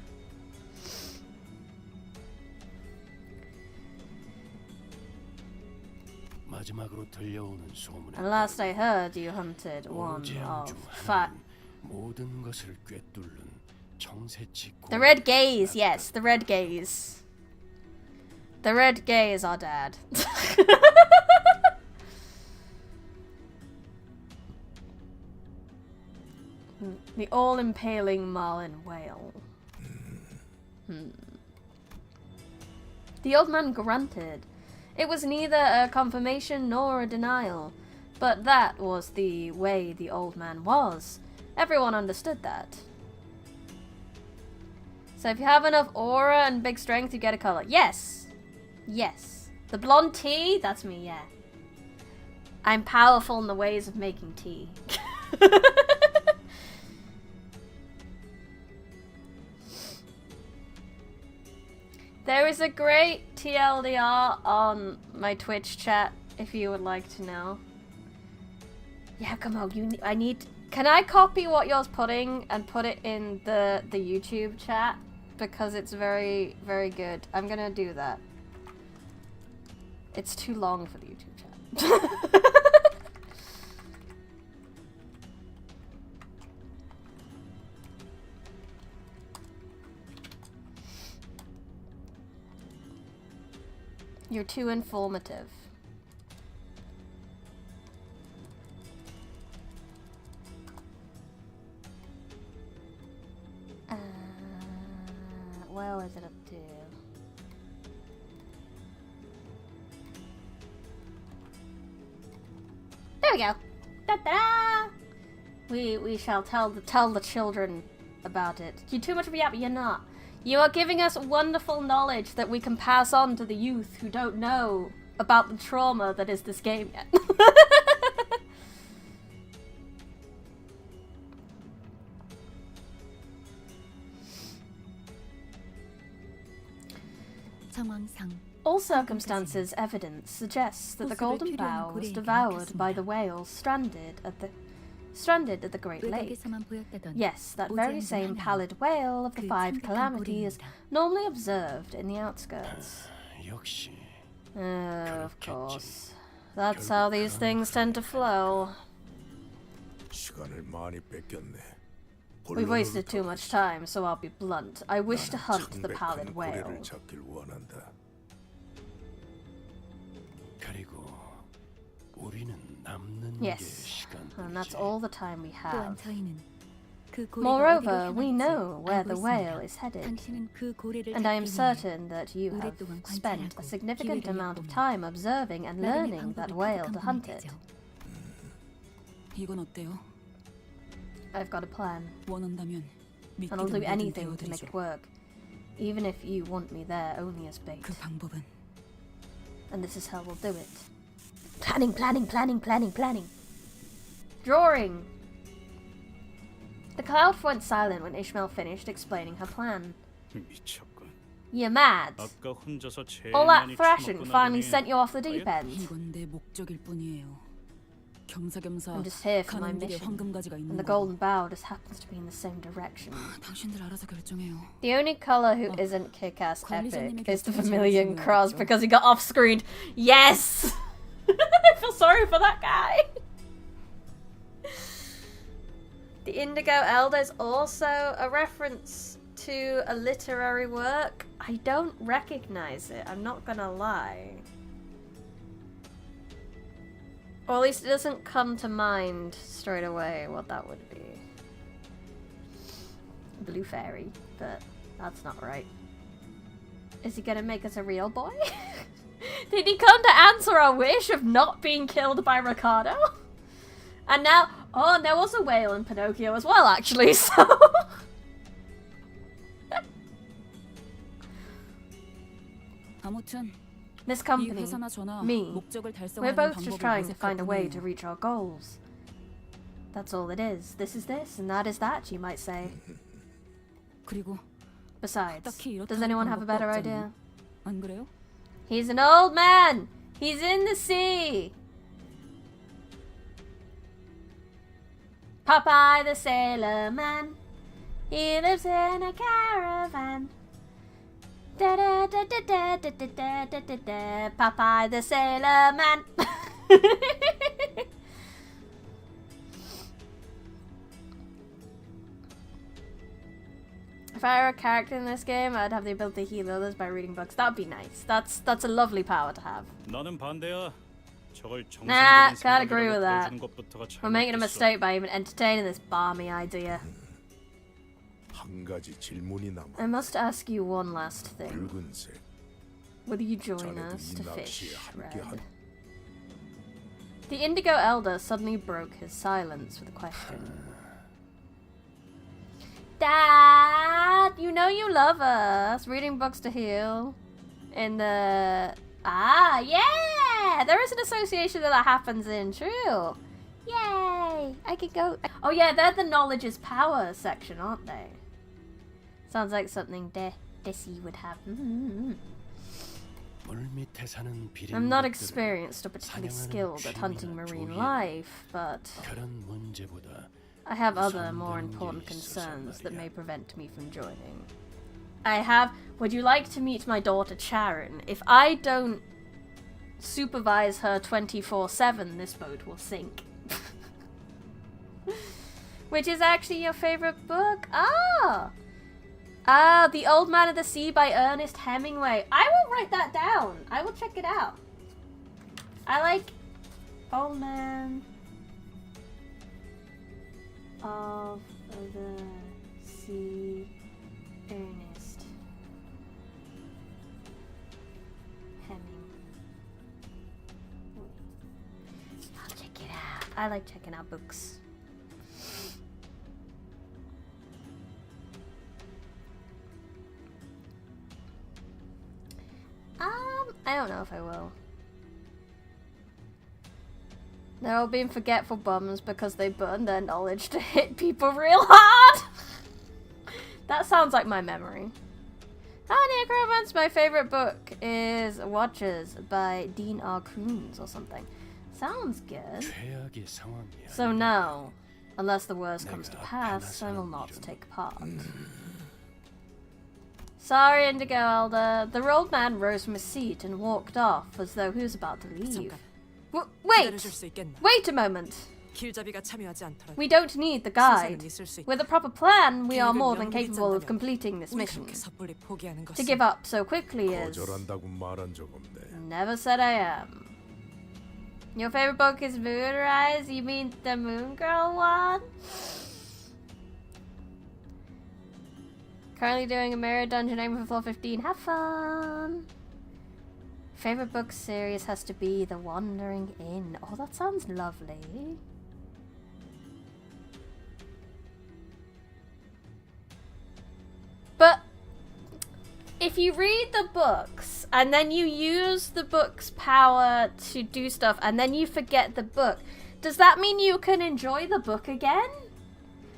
And last I heard, you hunted one of five. The Red Gaze, yes, the Red Gaze. The Red Gaze are dead. The all-impaling marlin whale. The old man grunted. It was neither a confirmation nor a denial, but that was the way the old man was. Everyone understood that. So if you have enough aura and big strength, you get a color. Yes! Yes. The blonde tea? That's me, yeah. I'm powerful in the ways of making tea. There is a great TLDR on my Twitch chat, if you would like to know. Yeah, come on, can I copy what you're putting and put it in the YouTube chat? Because it's very, very good. I'm gonna do that. It's too long for the YouTube chat. You're too informative. Where was it up to? There we go. Ta-da! We shall tell the children about it. You're too much of a yap, you're not. You are giving us wonderful knowledge that we can pass on to the youth who don't know about the trauma that is this game yet. All circumstances evidence suggests that the golden bough was devoured by the whales stranded at the Great Lake. Yes, that very same pallid whale of the 5 calamities normally observed in the outskirts. Of course. That's how these things tend to flow. 시간을 많이 뺏겼네. We've wasted too much time, so I'll be blunt. I wish to hunt the pallid whale. 고래를 잡길 원한다. 그리고 우리는 남는 게 Yes, and that's all the time we 또한 have. 저희는 그 고래가 Moreover, 어디로 we 향할지 know where 알고 the whale 있습니다. is headed, 당신은 그 고래를 and I am 잡기 위해 certain that you have 오랫동안 spent a 관찰하고 significant 기회를 amount of 엿봅니다. time observing and 나름의 learning that 방법을 whale to 구축한 hunt 분이 it. 되죠. 이건 어때요? I've got a plan, 원한다면 and I'll do 믿기든 anything 뭐든 to make it 되어드리죠. work, even if you want me there only as bait. 그 방법은 And this is how we'll do it. Planning, planning, planning, planning, planning. Drawing. The cloud went silent when Ishmael finished explaining her plan. 미쳤군. You're mad. 아까 혼자서 제일 All that 많이 thrashing 처먹고 finally 나더니 sent you off the deep 과연? end. 이건 내 목적일 뿐이에요. 겸사겸사 I'm just here for my 가는 길에 mission, 황금가지가 and 있는 the 거. golden bough just happens to be in the same direction. 당신들 알아서 결정해요. The only color who isn't kick-ass 관리자님의 epic is the 결정이 Vermilion 제일 Cross 중요하겠죠. because he got off-screened. Yes! I feel sorry for that guy. The Indigo Elder is also a reference to a literary work. I don't recognize it, I'm not gonna lie. Or at least it doesn't come to mind straight away what that would be. Blue Fairy, but that's not right. Is he gonna make us a real boy? Did he come to answer our wish of not being killed by Ricardo? And now, oh, and there was a whale in Pinocchio as well, actually, so... 아무튼 This 이 company, 회사나 저나 me, 목적을 we're 달성하는 both just 방법을 trying to 모색할 find a way to 뿐이에요. reach our goals. That's all it is. This is this, and that is that, you might say. 그리고 Besides, 딱히 이렇다는 does anyone have a 방법도 better 없잖아요. idea? 안 그래요? He's an old man! He's in the sea! Popeye the Sailor Man. He lives in a caravan. Da da da da da da da da da da da. Popeye the Sailor Man. If I were a character in this game, I'd have the ability to heal others by reading books. That'd be nice. That's a lovely power to have. 나는 반대야. 저걸 Nah, 정상적인 can't agree with 생각이라고 that. 보여주는 것부터가 We're making a 잘못됐어. mistake by even entertaining this balmy idea. 한 가지 질문이 남아. I must ask you one last thing. 붉은색. Will you join 자네도 us 이 to 낚시에 fish, 함께한. Red? The Indigo Elder suddenly broke his silence with a question. Dad, you know you love us. Reading books to heal. In the... Ah, yeah! There is an association that happens in. True. Yay! I could go... Oh yeah, they're the knowledge is power section, aren't they? Sounds like something Desi would have. 물 밑에 사는 I'm not 비린것들을 experienced or particularly 사냥하는 skilled at hunting 취미나 marine 조이에 life, but 그런 문제보다 I have other 우선 more 되는 important 일이 있어서 concerns that 말이야. may prevent me from joining. Would you like to meet my daughter Charon? If I don't supervise her 24/7, this boat will sink. Which is actually your favorite book? The Old Man of the Sea by Ernest Hemingway. I will write that down. I will check it out. I like Old Man of the Sea, Ernest Hemingway. I'll check it out. I like checking out books. I don't know if I will. They're all being forgetful bums because they burn their knowledge to hit people real hard. That sounds like my memory. Necromance. My favorite book is Watchers by Dean R. Coons or something. Sounds good. 최악의 상황이야. So no, unless the worst comes to pass, I will not take part. Sorry, Indigo Elder. The old man rose from his seat and walked off as though he was about to leave. Wait a moment. We don't need the guide. With a proper plan, we are more than capable of completing this mission. To give up so quickly is... 거절한다고 말한 적 없네. Never said I am. Your favorite book is Moonrise? You mean the Moon Girl one? Currently doing a mirror dungeon aiming for floor 15. Have fun! Favorite book series has to be The Wandering Inn. Oh, that sounds lovely. But if you read the books and then you use the book's power to do stuff and then you forget the book, does that mean you can enjoy the book again?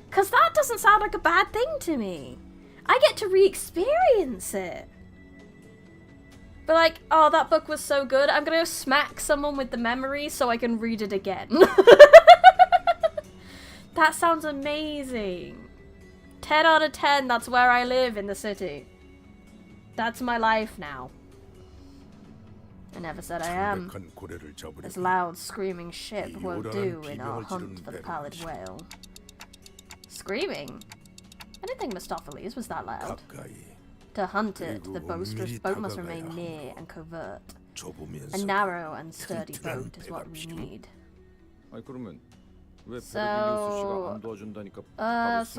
Because that doesn't sound like a bad thing to me. I get to re-experience it. But like, oh, that book was so good, I'm gonna go smack someone with the memory so I can read it again. That sounds amazing. 10 out of 10, that's where I live in the city. That's my life now. I never said I am. This loud screaming ship won't do in our hunt for the pallid whale. Screaming? I didn't think Mistopheles was that loud. To hunt it, the boat must remain near and covert. A narrow and sturdy boat is what we need. So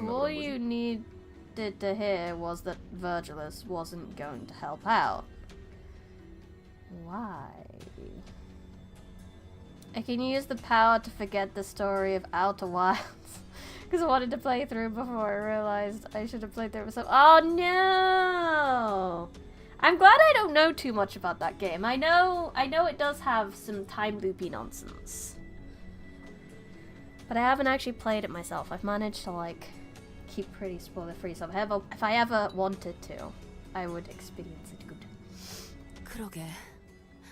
all you needed to hear was that Virgilus wasn't going to help out. Why? I can use the power to forget the story of Outer Wilds. Because I wanted to play through before I realized I should have played through it myself. Oh no! I'm glad I don't know too much about that game. I know it does have some time loopy nonsense. But I haven't actually played it myself. I've managed to like keep pretty spoiler free, so if I ever wanted to, I would experience it good. 그러게.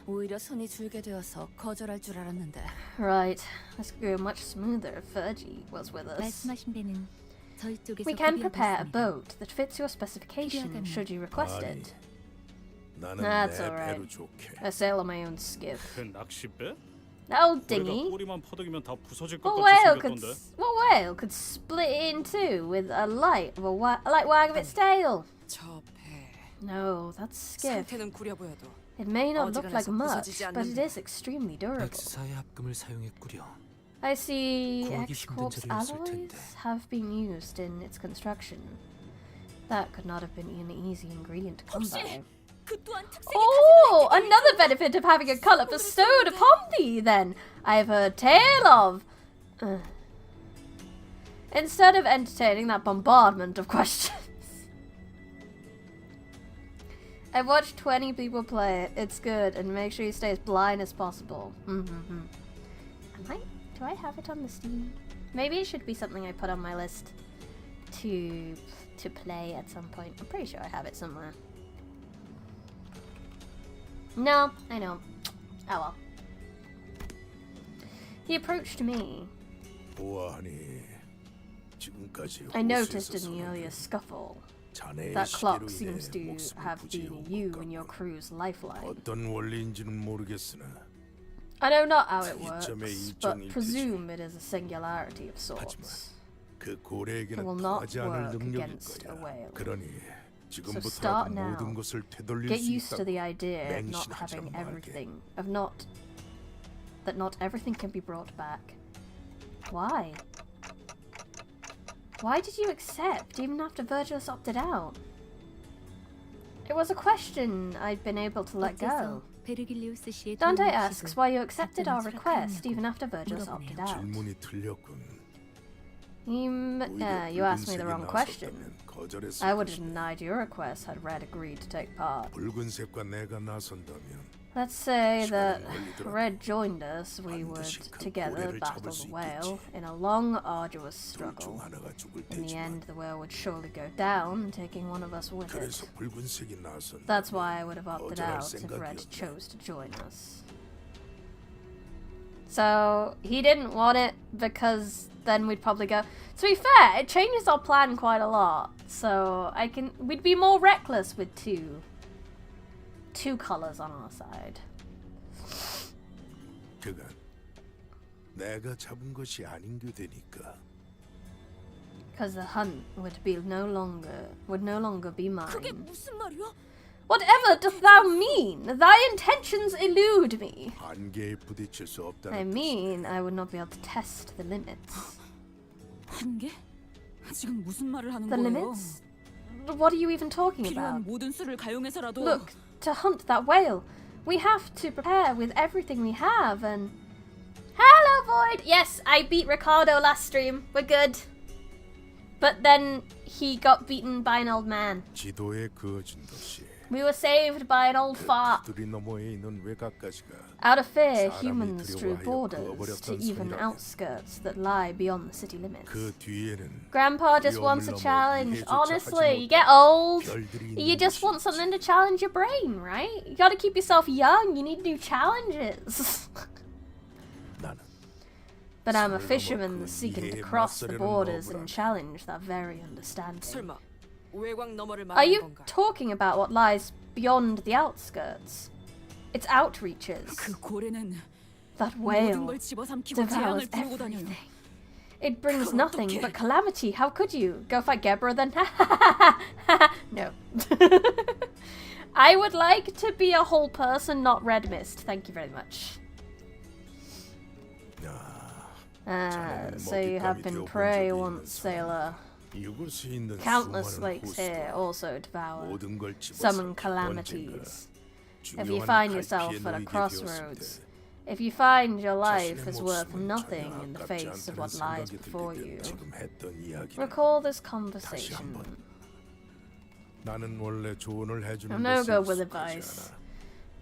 오히려 손이 줄게 되어서 거절할 줄 알았는데. Right. This could go much smoother if Fergie was with us. 말씀하신 데는 저희 쪽에서 We can prepare a 준비하고 있습니다. boat that fits your specification should you request it. 나는 That's 내 alright. 배로 좋게. I sail on my own skiff. 그 낚싯배? That old 우리가 dinghy. 꼬리만 퍼덕이면 다 부서질 것 What 같이 whale could 생겼던데. split in two with a light wag of its tail? 저 배. No, that's skiff. 상태는 구려 보여도 It may not look like 어지간해서 much, 부서지지 but it 않는데. is extremely durable. 백스사의 합금을 사용했구려. I see 구하기 X-Corp's 힘든 재료였을 alloys 텐데. have been used in its construction. That could not have been an easy ingredient to come by. 그 또한 특색이 Oh, another benefit of having a colour bestowed upon thee, then, I've heard tale of. Instead of entertaining that bombardment of questions, I've watched 20 people play it. It's good, and make sure you stay as blind as possible. Do I have it on the Steam? Maybe it should be something I put on my list to play at some point. I'm pretty sure I have it somewhere. No, I know. Oh well. He approached me. 보아하니 지금까지 I noticed 호수에서 in the 서는 earlier scuffle 자네의 that clock 시계로 seems 인해 to 목숨을 have been you and your 부지하고 crew's lifeline. 어떤 원리인지는 모르겠으나 I know not how it works, 이점의 but 일정일 presume it is a singularity of sorts. 그 고래에게는 It will not 통하지 않을 work 능력일 against a 거야. whale. 그러니 So 지금부터라도 start now. 모든 것을 되돌릴 Get 수 used to 있다고 the idea of not 맹신하지 having 말게. everything, that not everything can be brought back. Why? Why did you accept, even after Virgilus opted out? It was a question I'd been able to let 어째서 go. 베르길리우스 씨의 Dante 도움을 asks 주시고 why you accepted our 답변을 request 수락하냐고 even after Virgilus opted 물어보네요. out. 질문이 틀렸군. You asked me the wrong question. 거절했을 I would have 것이네. denied your request had Red agreed to take part. 붉은색과 내가 나선다면 Let's say that 시간이 걸리더라도 Red joined us, we would 반드시 그 together 고래를 battle 잡을 수 the whale 있겠지. in a long, arduous 둘 struggle. 중 하나가 죽을 In the 테지만 end, the whale would surely go down, taking one of us with it. 그래서 붉은색이 나선 That's why I would have opted 거절할 out if Red 생각이었네. chose to join us. So, he didn't want it because then we'd probably go... To be fair, it changes our plan quite a lot. So, we'd be more reckless with two colors on our side. 그건 내가 잡은 것이 아닌 게 되니까. Because the hunt would no longer be 그게 mine. 무슨 말이야? Whatever dost thou mean? Thy intentions elude me. 한계에 부딪힐 수 I 없다는 mean, I would not be able to test the limits. 한계? 지금 무슨 말을 하는 The 거예요? limits? What are you even talking 필요한 about? 모든 수를 가용해서라도 Look, to hunt that whale, we have to prepare with everything we have and... Hello, Void! Yes, I beat Ricardo last stream. We're good. But then he got beaten by an old man. 지도에 그어진 도시. We were saved by an old fart. 두드리 너머에 있는 외곽가시가 Out of fear, 사람이 humans drew 두려워하여 borders to 그어버렸던 even 성이라네. outskirts that lie beyond the city limits. 그 뒤에는 Grandpa just 위험을 wants a 넘어 challenge. 이해조차 Honestly, 하지 you get 못한 old. 별들이 You 있는 just 곳이 want 있어. something to challenge your brain, right? You gotta keep yourself young. You need new challenges. 나는 But I'm a 선을 넘어 fisherman 그 seeking to 이해에 cross the 맞서려는 borders 마음을 and 하네. challenge that very understanding. 설마 외곽 너머를 Are 말하는 you 건가? talking about what lies beyond the outskirts? Its outreaches. 그 고래는 That 모든 whale 걸 집어삼키고 devours 재앙을 부르고 다녀요. everything. It brings 그걸 nothing 어떡해? but calamity. How could you? Go fight Gebra then? No. I would like to be a whole person, not Red Mist. Thank you very much. So you have been prey once, sailor. 이곳에 있는 Countless 수많은 lakes here 호수와 also devour. 모든 걸 Summon 집어삼킨 calamities. 언젠가 If you 중요한 find 갈피에 yourself at a 놓이게 crossroads, 되었을 때 if you find your life 자신의 is worth 목숨은 nothing 전혀 in the 아깝지 face of 않다는 what lies 생각이 before 들게 you, 된 지금 했던 이야기를 recall this 다시 conversation. 한번. 나는 원래 조언을 해주는 I'm no 것에 good with 익숙하지 advice. 않아.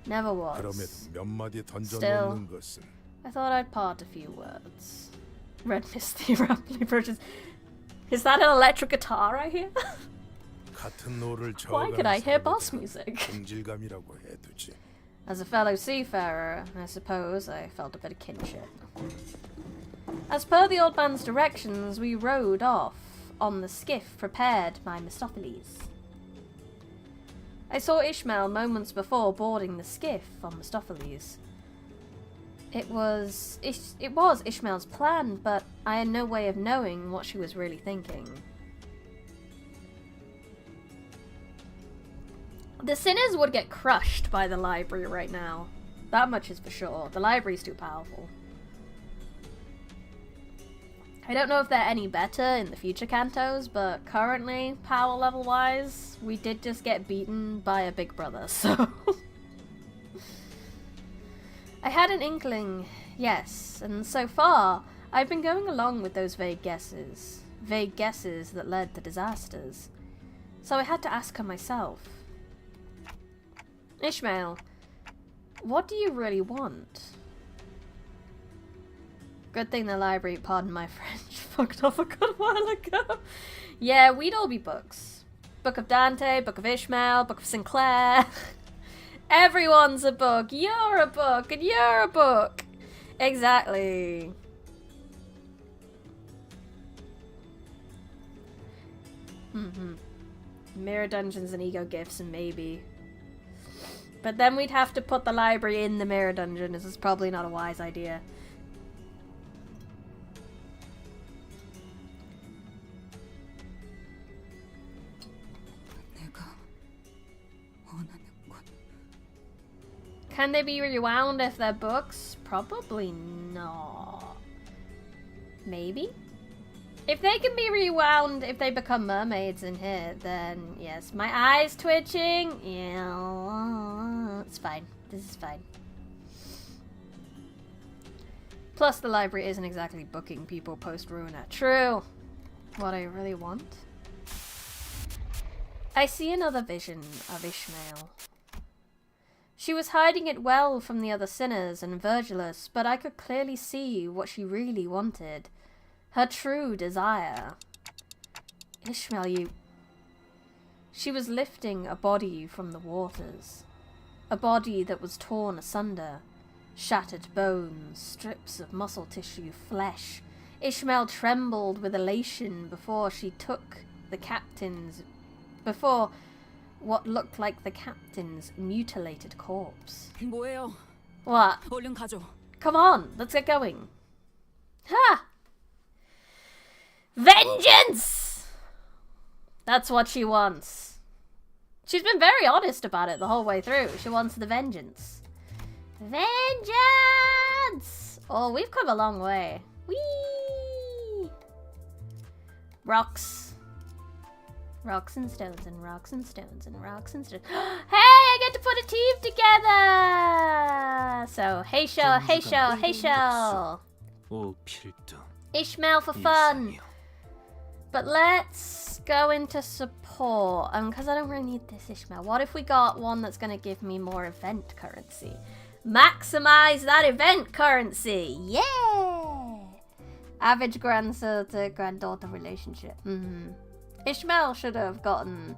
Never 그럼에도 was. 몇 마디 던져 Still. 놓는 것은 I thought I'd part a few words. Red Mist theoretically purchased. Is that an electric guitar I hear? 같은 노를 Why could I 저어가는 hear 사람에 boss 대한 music? 동질감이라고 해두지. As a fellow seafarer, I suppose I felt a bit of kinship. As per the old man's directions, we rowed off on the skiff prepared by Mephistopheles. I saw Ishmael moments before boarding the skiff on Mephistopheles. It was Ishmael's plan, but I had no way of knowing what she was really thinking. The sinners would get crushed by the library right now. That much is for sure. The library's too powerful. I don't know if they're any better in the future Cantos, but currently, power level wise, we did just get beaten by a big brother, so... I had an inkling, yes, and so far, I've been going along with those vague guesses that led to disasters. So I had to ask her myself. Ishmael, what do you really want? Good thing the library, pardon my French, fucked off a good while ago. Yeah, we'd all be books. Book of Dante, Book of Ishmael, Book of Sinclair. Everyone's a book. You're a book, and you're a book. Exactly. Mirror dungeons and ego gifts and maybe. But then we'd have to put the library in the mirror dungeon. This is probably not a wise idea. 내가 원하는 건 Can they be rewound if they're books? Probably not. Maybe? If they can be rewound if they become mermaids in here, then yes. My eye's twitching. Yeah, it's fine. This is fine. Plus, the library isn't exactly booking people post-Ruiner. True. What I really want? I see another vision of Ishmael. She was hiding it well from the other sinners and Virgilus, but I could clearly see what she really wanted. Her true desire. Ishmael, you... She was lifting a body from the waters. A body that was torn asunder. Shattered bones, strips of muscle tissue, flesh. Ishmael trembled with elation before she took the captain's... before what looked like the captain's mutilated corpse. 뭐예요? What? 얼른 가죠. Come on, let's get going. Ha! Vengeance! That's what she wants. She's been very honest about it the whole way through. She wants the vengeance. Vengeance! Oh, we've come a long way. Whee! Rocks. Rocks and stones and rocks and stones and rocks and stones. Hey, I get to put a team together! So, hey show, hey show, hey show. 오 필등. Ishmael for fun. But let's go into support. Because I don't really need this Ishmael. What if we got one that's going to give me more event currency? Maximize that event currency. Yeah! Average grandson to granddaughter relationship. Ishmael should have gotten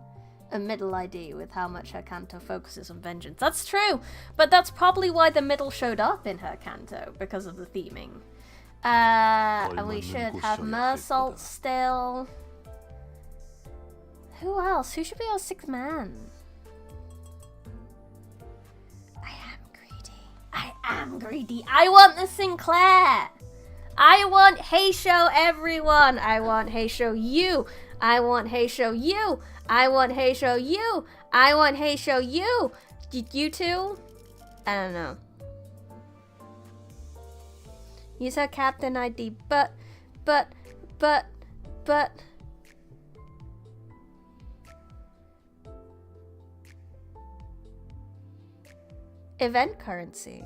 a middle ID with how much her Canto focuses on vengeance. That's true, but that's probably why the middle showed up in her Canto, because of the theming. And we should have Mersault still. Who else? Who should be our sixth man? I am greedy. I want the Sinclair. I want Hey Show everyone. I want Hey Show you. I want Hey Show you. I want Hey Show you. I want Hey Show you. You two? I don't know. Use her captain ID, but. Event currency.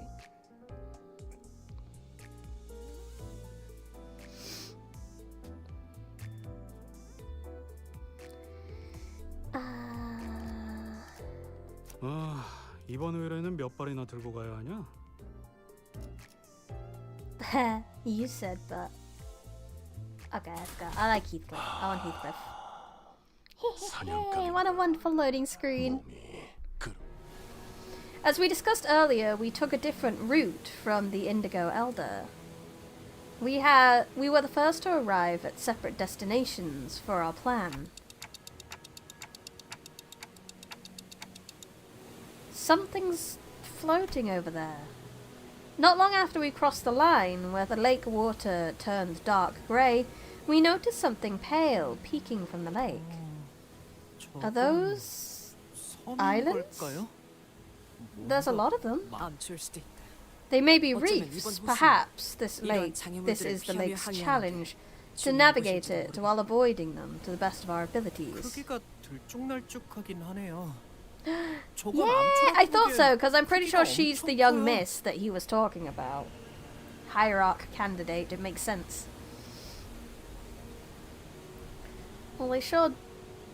이번 의뢰는 몇 발이나 들고 가야 하냐? You said that. Okay, let's go. I like Heathcliff. I want Heathcliff. Hey, what a wonderful loading screen. As we discussed earlier, we took a different route from the Indigo Elder. We were the first to arrive at separate destinations for our plan. Something's floating over there. Not long after we crossed the line, where the lake water turned dark grey, we noticed something pale peeking from the lake. Are those islands? There's a lot of them. 멈출 수도 있다. They may be reefs. Perhaps this is the lake's challenge, to navigate it while avoiding them to the best of our abilities. 크기가 들쭉날쭉하긴 하네요. Yeah, I thought so, because I'm pretty sure she's the young miss that he was talking about. Hierarch candidate, it makes sense. Well, they sure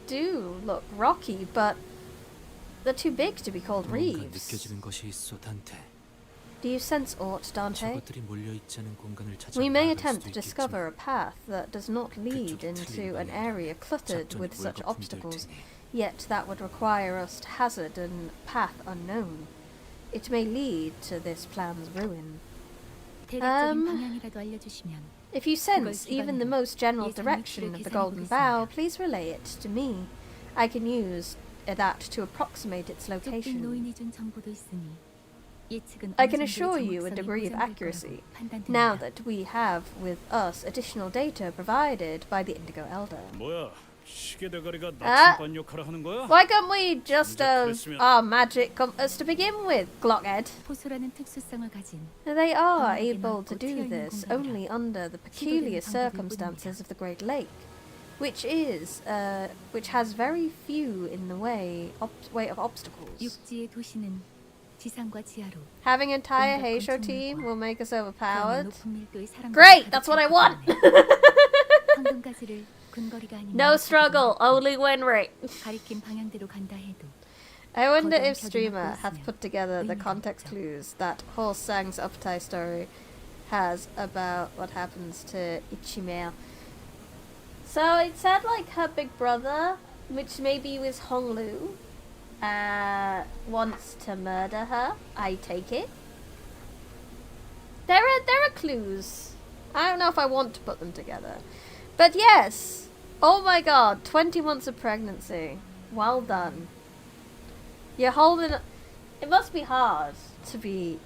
do look rocky, but they're too big to be called reefs. 느껴지는 것이 있어, 단테. Do you sense aught, Dante? 저것들이 몰려 있지 않은 공간을 찾아 We may 나갈 attempt 수도 to discover a 있겠지만 path that does not lead into an area cluttered with such obstacles, yet that would require us to hazard a path unknown. It may lead to this plan's ruin. 대략적인 방향이라도 알려주시면 If you sense even the most general direction of the Golden Bough, please relay it to me. I can use that to approximate its 적군 location. 노인이 준 정보도 있으니 예측은 I 어느 can 정도의 assure you a 정확성이 degree of 보장될 accuracy, 거라고 판단됩니다. now that we have with us additional data provided by the Indigo Elder. 뭐야? 시계 대가리가 아! 나침반 역할을 하는 거야? Why can't we just have our magic compass to begin with, Glockhead? 포소라는 특수성을 가진 They are able to do this only under the peculiar circumstances of the Great Lake, which has very few in the way of obstacles. 육지의 도시는 지상과 지하로 Having an entire Heisho team will make us 그러나 overpowered. 높은 밀도의 사람들이 Great, that's what I want. 황금가지를 근거리가 아닌 No struggle, only win rate. 가리킨 방향대로 간다 해도 I wonder 거대한 if streamer 벽이 hath 막고 put together the 있으며 context 의미가 clues that Horse Sang's Uptai story has about what happens to Ichimeo. So it said like her big brother, which maybe was Honglu, wants to murder her. I take it. There are clues. I don't know if I want to put them together, but yes. Oh my god, 20 months of pregnancy. Well done. You're holding. It must be hard to be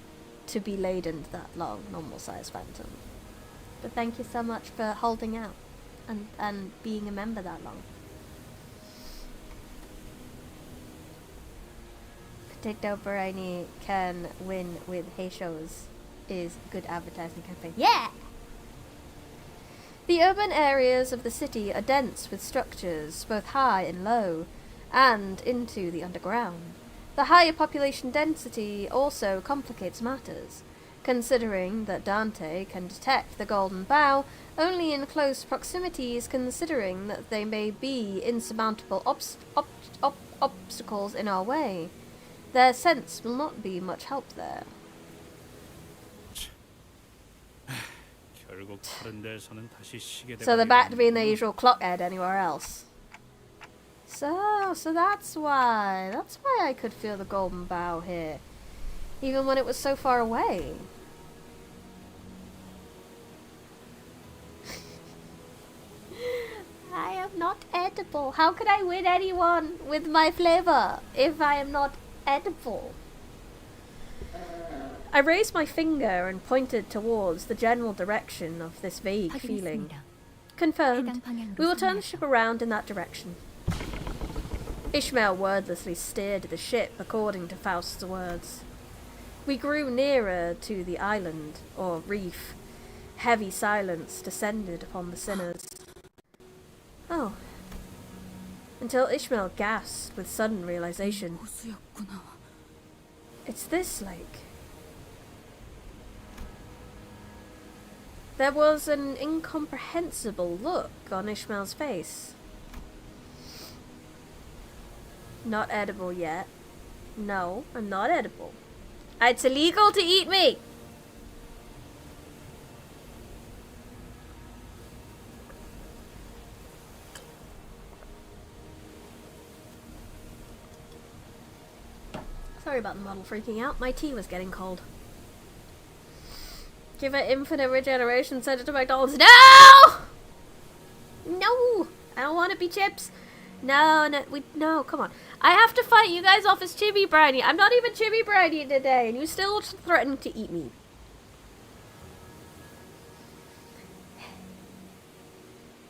laden that long, normal size phantom. But thank you so much for holding out and being a member that long. Potato Biryani can win with Hey Shows is good advertising campaign. Yeah! The urban areas of the city are dense with structures, both high and low, and into the underground. The higher population density also complicates matters, considering that Dante can detect the golden bough only in close proximities, considering that they may be insurmountable obstacles in our way. Their sense will not be much help there. 결국 다른 데서는 다시 시계 So they're back to being their usual clockhead anywhere else. So that's why I could feel the golden bough here, even when it was so far away. I am not edible. How could I win anyone with my flavor if I am not edible? I raised my finger and pointed towards the general direction of this vague feeling. 확인했습니다. Confirmed. 해당 방향으로 We will turn the 선회하죠. ship around in that direction. Ishmael wordlessly steered the ship according to Faust's words. We grew nearer to the island, or reef. Heavy silence descended upon the sinners. Oh. Until Ishmael gasped with sudden realization. 호수였구나. It's this lake. There was an incomprehensible look on Ishmael's face. Not edible yet. No, I'm not edible. It's illegal to eat me! Sorry about the model freaking out. My tea was getting cold. Give it infinite regeneration, send it to McDonald's. No! No! I don't want to be chips. No, come on. I have to fight you guys off as Chibi Briny. I'm not even Chibi Briny today, and you still threaten to eat me.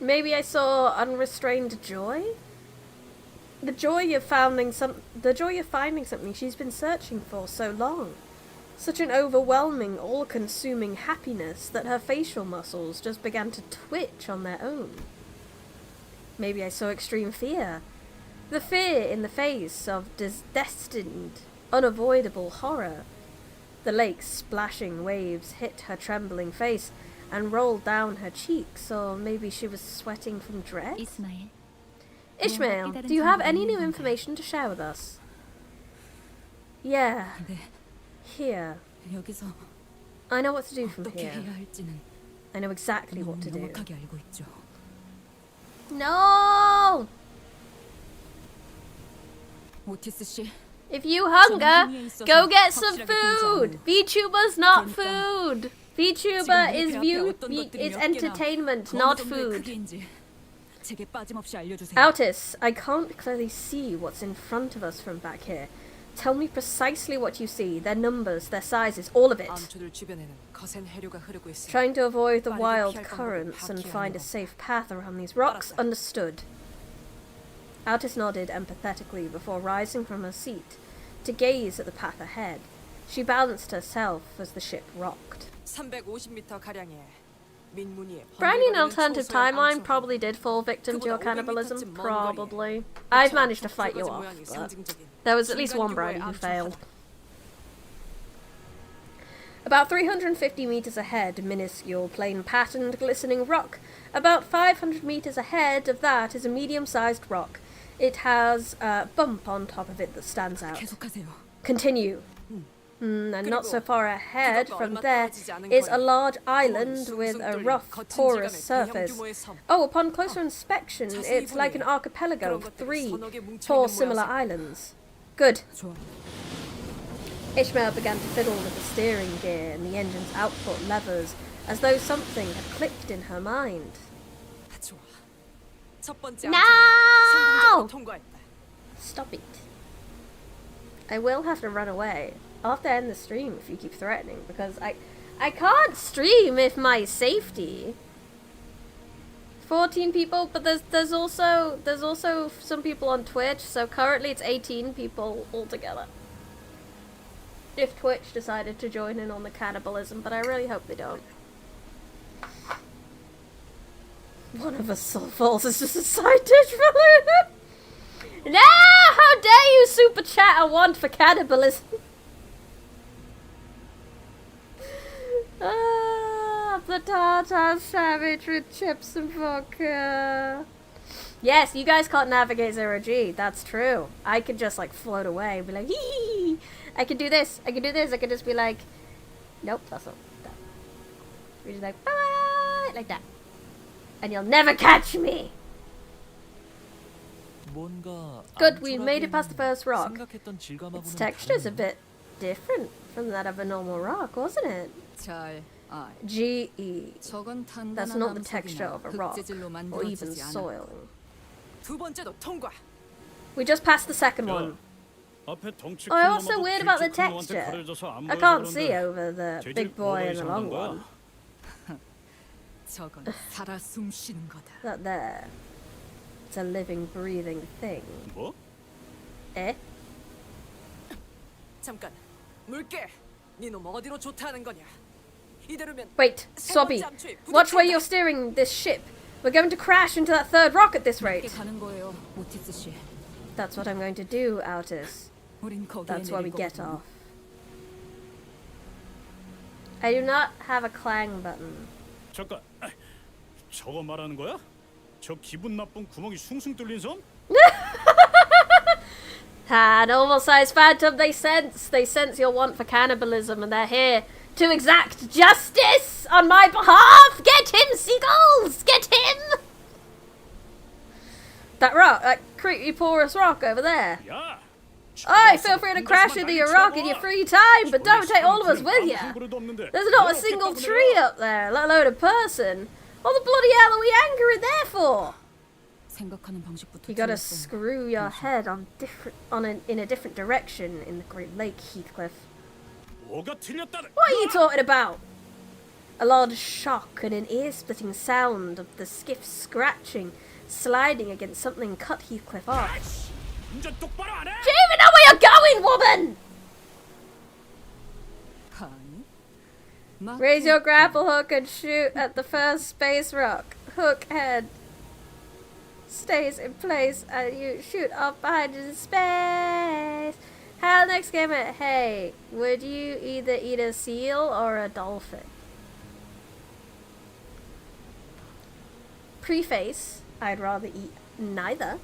Maybe I saw unrestrained joy? The joy of finding something she's been searching for so long. Such an overwhelming, all-consuming happiness that her facial muscles just began to twitch on their own. Maybe I saw extreme fear. The fear in the face of destined, unavoidable horror. The lake's splashing waves hit her trembling face and rolled down her cheeks, or maybe she was sweating from dread? 이스마엘, Ishmael, do you have any new information to share with us? Yeah. 네, Here. 여기서 I know what to do from 어떻게 here. 해야 할지는 I know exactly what to do. 명확하게 알고 있죠. No! 오티스 씨, If you hunger, go get some food! VTuber's not food! VTuber is entertainment, not food. 제게 빠짐없이 알려주세요. Altis, I can't clearly see what's in front of us from back here. Tell me precisely what you see, their numbers, their sizes, all of it. 암초들 주변에는 거센 해류가 흐르고 있습니다. Trying to avoid the 빠르게 wild 피할 방법을 currents and 파악해야 find a 하노. safe path around these rocks. 알았어. Understood. Altis nodded empathetically before rising from her seat to gaze at the path ahead. She balanced herself as the ship rocked. 350m 가량의 민무늬의 Briny in 번들거리는 alternative 소소한 timeline 암초 probably did fall victim to your 그보다 cannibalism. 500m쯤 먼 Probably. 거리에 I've 그처럼 managed to fight you 붉은 off, 모양이 but 상징적인 there was at least one 중간 Briny 규모의 who 암초 failed. 하나. About 350 meters ahead, minuscule, plain-patterned, glistening rock. About 500 meters ahead of that is a medium-sized rock. It has a bump on top of it that stands out. 계속하세요. Continue. And not so far ahead from there is a large island with a rough, porous surface. Oh, upon closer inspection, it's like an archipelago of 4 similar islands. Good. 좋아. Ishmael began to fiddle with the steering gear and the engine's output levers, as though something had clicked in her mind. 좋아. 첫 번째 No! 성공적으로 통과했다. Stop it. I will have to run away. I'll have to end the stream if you keep threatening, because I can't stream if my safety. 14 people, but there's also some people on Twitch, so currently it's 18 people altogether. If Twitch decided to join in on the cannibalism, but I really hope they don't. One of us falls is just a side dish for Luna. No! How dare you super chat a want for cannibalism? The tartar sandwich with chips and vodka. Yes, you guys can't navigate 0G. That's true. I could just like float away and be like, hee. I could do this. I could do this. I could just be like, nope, that's not that. We're just like, bye, like that. And you'll never catch me. Good, we made it past the first rock. Its texture's a bit different from that of a normal rock, wasn't it? 잘 아. GE. 저건 단단한 That's not the texture 암석이나 of a rock 흑재질로 or even 만들어지지 않아. soil. 두 번째도 통과. We just passed the second one. 앞에 덩치 Oh, 큰 what's so 놈하고 weird about the 길쭉 큰 놈한테 texture? 가려져서 안 I 보여서 can't see 그런데 over the 재질 big boy 뭐가 and the long 이상한 거야? one. 저건 살아 숨쉬는 거다. That there. It's a living, breathing thing. 뭐? Eh? 잠깐. 물개. 니놈 어디로 좋다는 거냐? 이대로면 Wait, 세 Sobby. 번째 암초에 Watch where 부딪힌다. you're steering this ship. We're going to crash into that third rock at this 함께 rate. 가는 거예요, 오티스 씨. That's what I'm going to do, Altus. 우린 거기에 That's where we 내릴 get 거거든. off. I do not have a clang button. 잠깐, 저거 말하는 거야? 저 기분 나쁜 구멍이 숭숭 뚫린 섬? Normal-sized phantom, they sense your want for cannibalism, and they're here to exact justice on my behalf. Get him, seagulls! Get him! That rock, that creepy porous rock over there. 야! Aye, feel free to crash into your rock in your free time, but don't take all of us with you. There's not a single tree up there, let alone a person. What the bloody hell are we angering there for? 생각하는 방식부터 You gotta 틀렸어. screw your head in a different direction in the Great Lake, Heathcliff. 뭐가 틀렸다는? What are you talking about? A loud shock and an ear-splitting sound of the skiff scratching, sliding against something cut Heathcliff off. 운전 똑바로 안 해? Do you even know where you're going, woman? 아니. 막 Raise your grapple hook and shoot at the first space rock. Hook head stays in place and you shoot off behind you in space. How next game at hey, would you either eat a seal or a dolphin? Preface, I'd rather eat neither.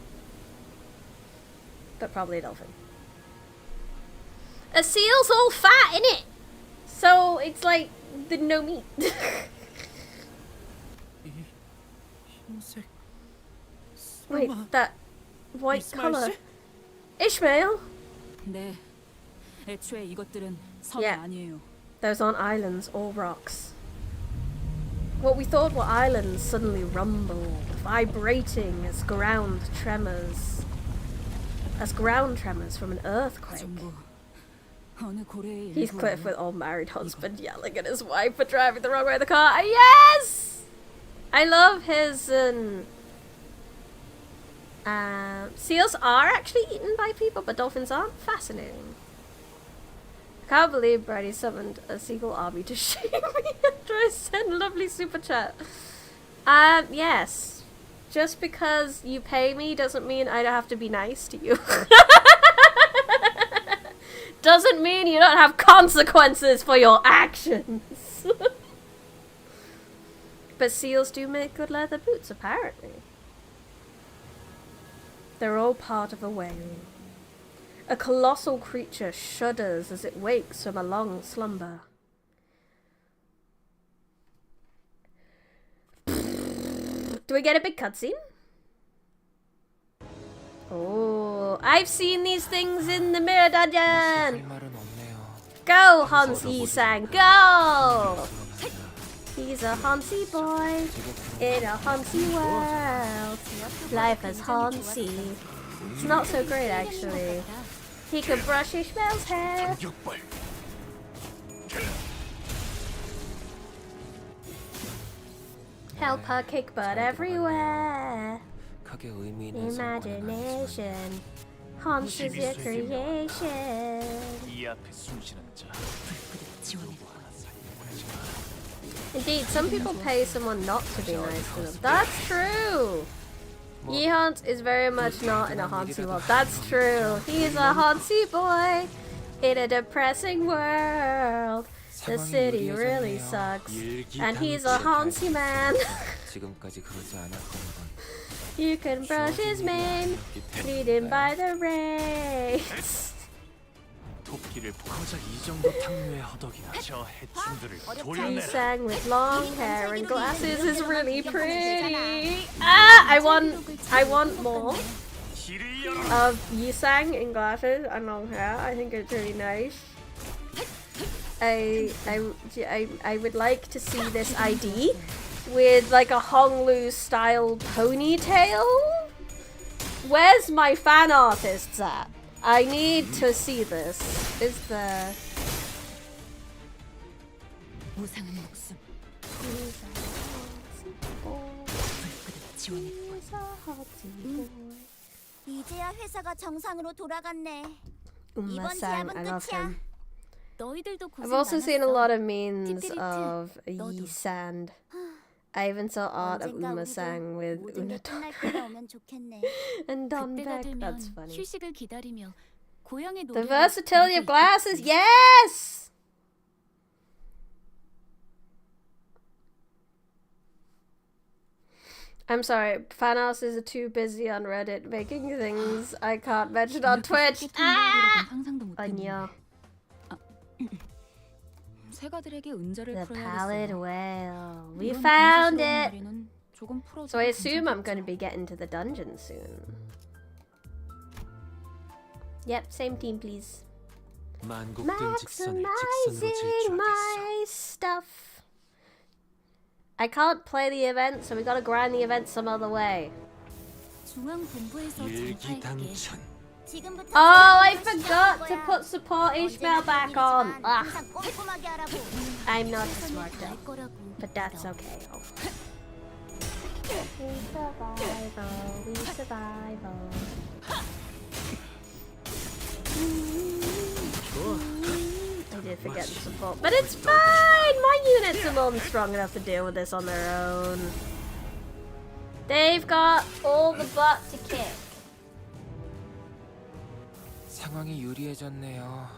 But probably a dolphin. A seal's all fat, innit? So it's like the no meat. 흰색. Wait, that white 이스마일 color. 씨? Ishmael? 네. 애초에 이것들은 섬이 Yeah. 아니에요. Those aren't islands or rocks. What we thought were islands suddenly rumbled, vibrating as ground tremors. As ground tremors from an earthquake. 전부 어느 고래의 Heathcliff 일부예요. with old married husband yelling at his wife for driving the wrong way of the car. Yes! I love his seals are actually eaten by people, but dolphins aren't. Fascinating. I can't believe Brady summoned a seagull army to shoot me after I sent a lovely super chat. Yes. Just because you pay me doesn't mean I don't have to be nice to you. Doesn't mean you don't have consequences for your actions. But seals do make good leather boots, apparently. They're all part of a whale. A colossal creature shudders as it wakes from a long slumber. Do we get a big cutscene? Oh, I've seen these things in the mirror dungeon! Go, Hansi Sang, go! He's a Hansi boy in a Hansi world. Life as Hansi. It's not so great, actually. He can brush Ishmael's hair. Help her kick butt everywhere. Imagination. Hans is your creation. Indeed, some people pay someone not to be nice to them. That's true! Yehant is very much not in a Hansi world. That's true. He's a Hansi boy in a depressing world. The city really sucks. And he's a Hansi man. You can brush his mane, lead him by the reins. He sang with long hair and glasses is really pretty. Ah, I want more of Yisang in glasses and long hair. I think it's really nice. I would like to see this ID with like a Honglu style ponytail. Where's my fan artists at? I need to see this. Is the 이제야 회사가 정상으로 돌아갔네. Uma-sang, I love him. 너희들도 고생 I've also seen a 많았어. lot of memes 띠띠리트, of 너도. Yi-san. I even saw art of 언젠가 Uma-sang 우리도 with 모든 게 Una 끝날 때가 오면 좋겠네. and Don 그때가 Beck. 되면 That's funny. 휴식을 기다리며 고향의 The 노래를 versatility of 부르고 glasses, 있겠지. yes! I'm sorry, fan houses are too busy on Reddit making things I can't mention on Twitch. Ah! 상상도 못했네. 아니야. 새가들에게 은절을 The pallid 풀어야겠어. whale. We 이런 found 감사스러운 it! 놀이는 조금 풀어줘도 So I assume I'm going to 괜찮겠죠. be getting to the dungeon soon. Yep, same team please. Maximizing my stuff. I can't play the event, so we gotta grind the event some other way. 중앙본부에서 전파할게. 지금부터 Oh, I 시작하는 forgot 거야. to put support Ishmael 언제나 back 그런 on. 일이지만 Ugh, 항상 꼼꼼하게 하라고. I'm not smart 날 though, 거라고 but that's 믿어. okay. We survival, we survival. I did forget the support, but it's fine! My units are more than strong enough to deal with this on their own. They've got all the butt to kick. 상황이 유리해졌네요.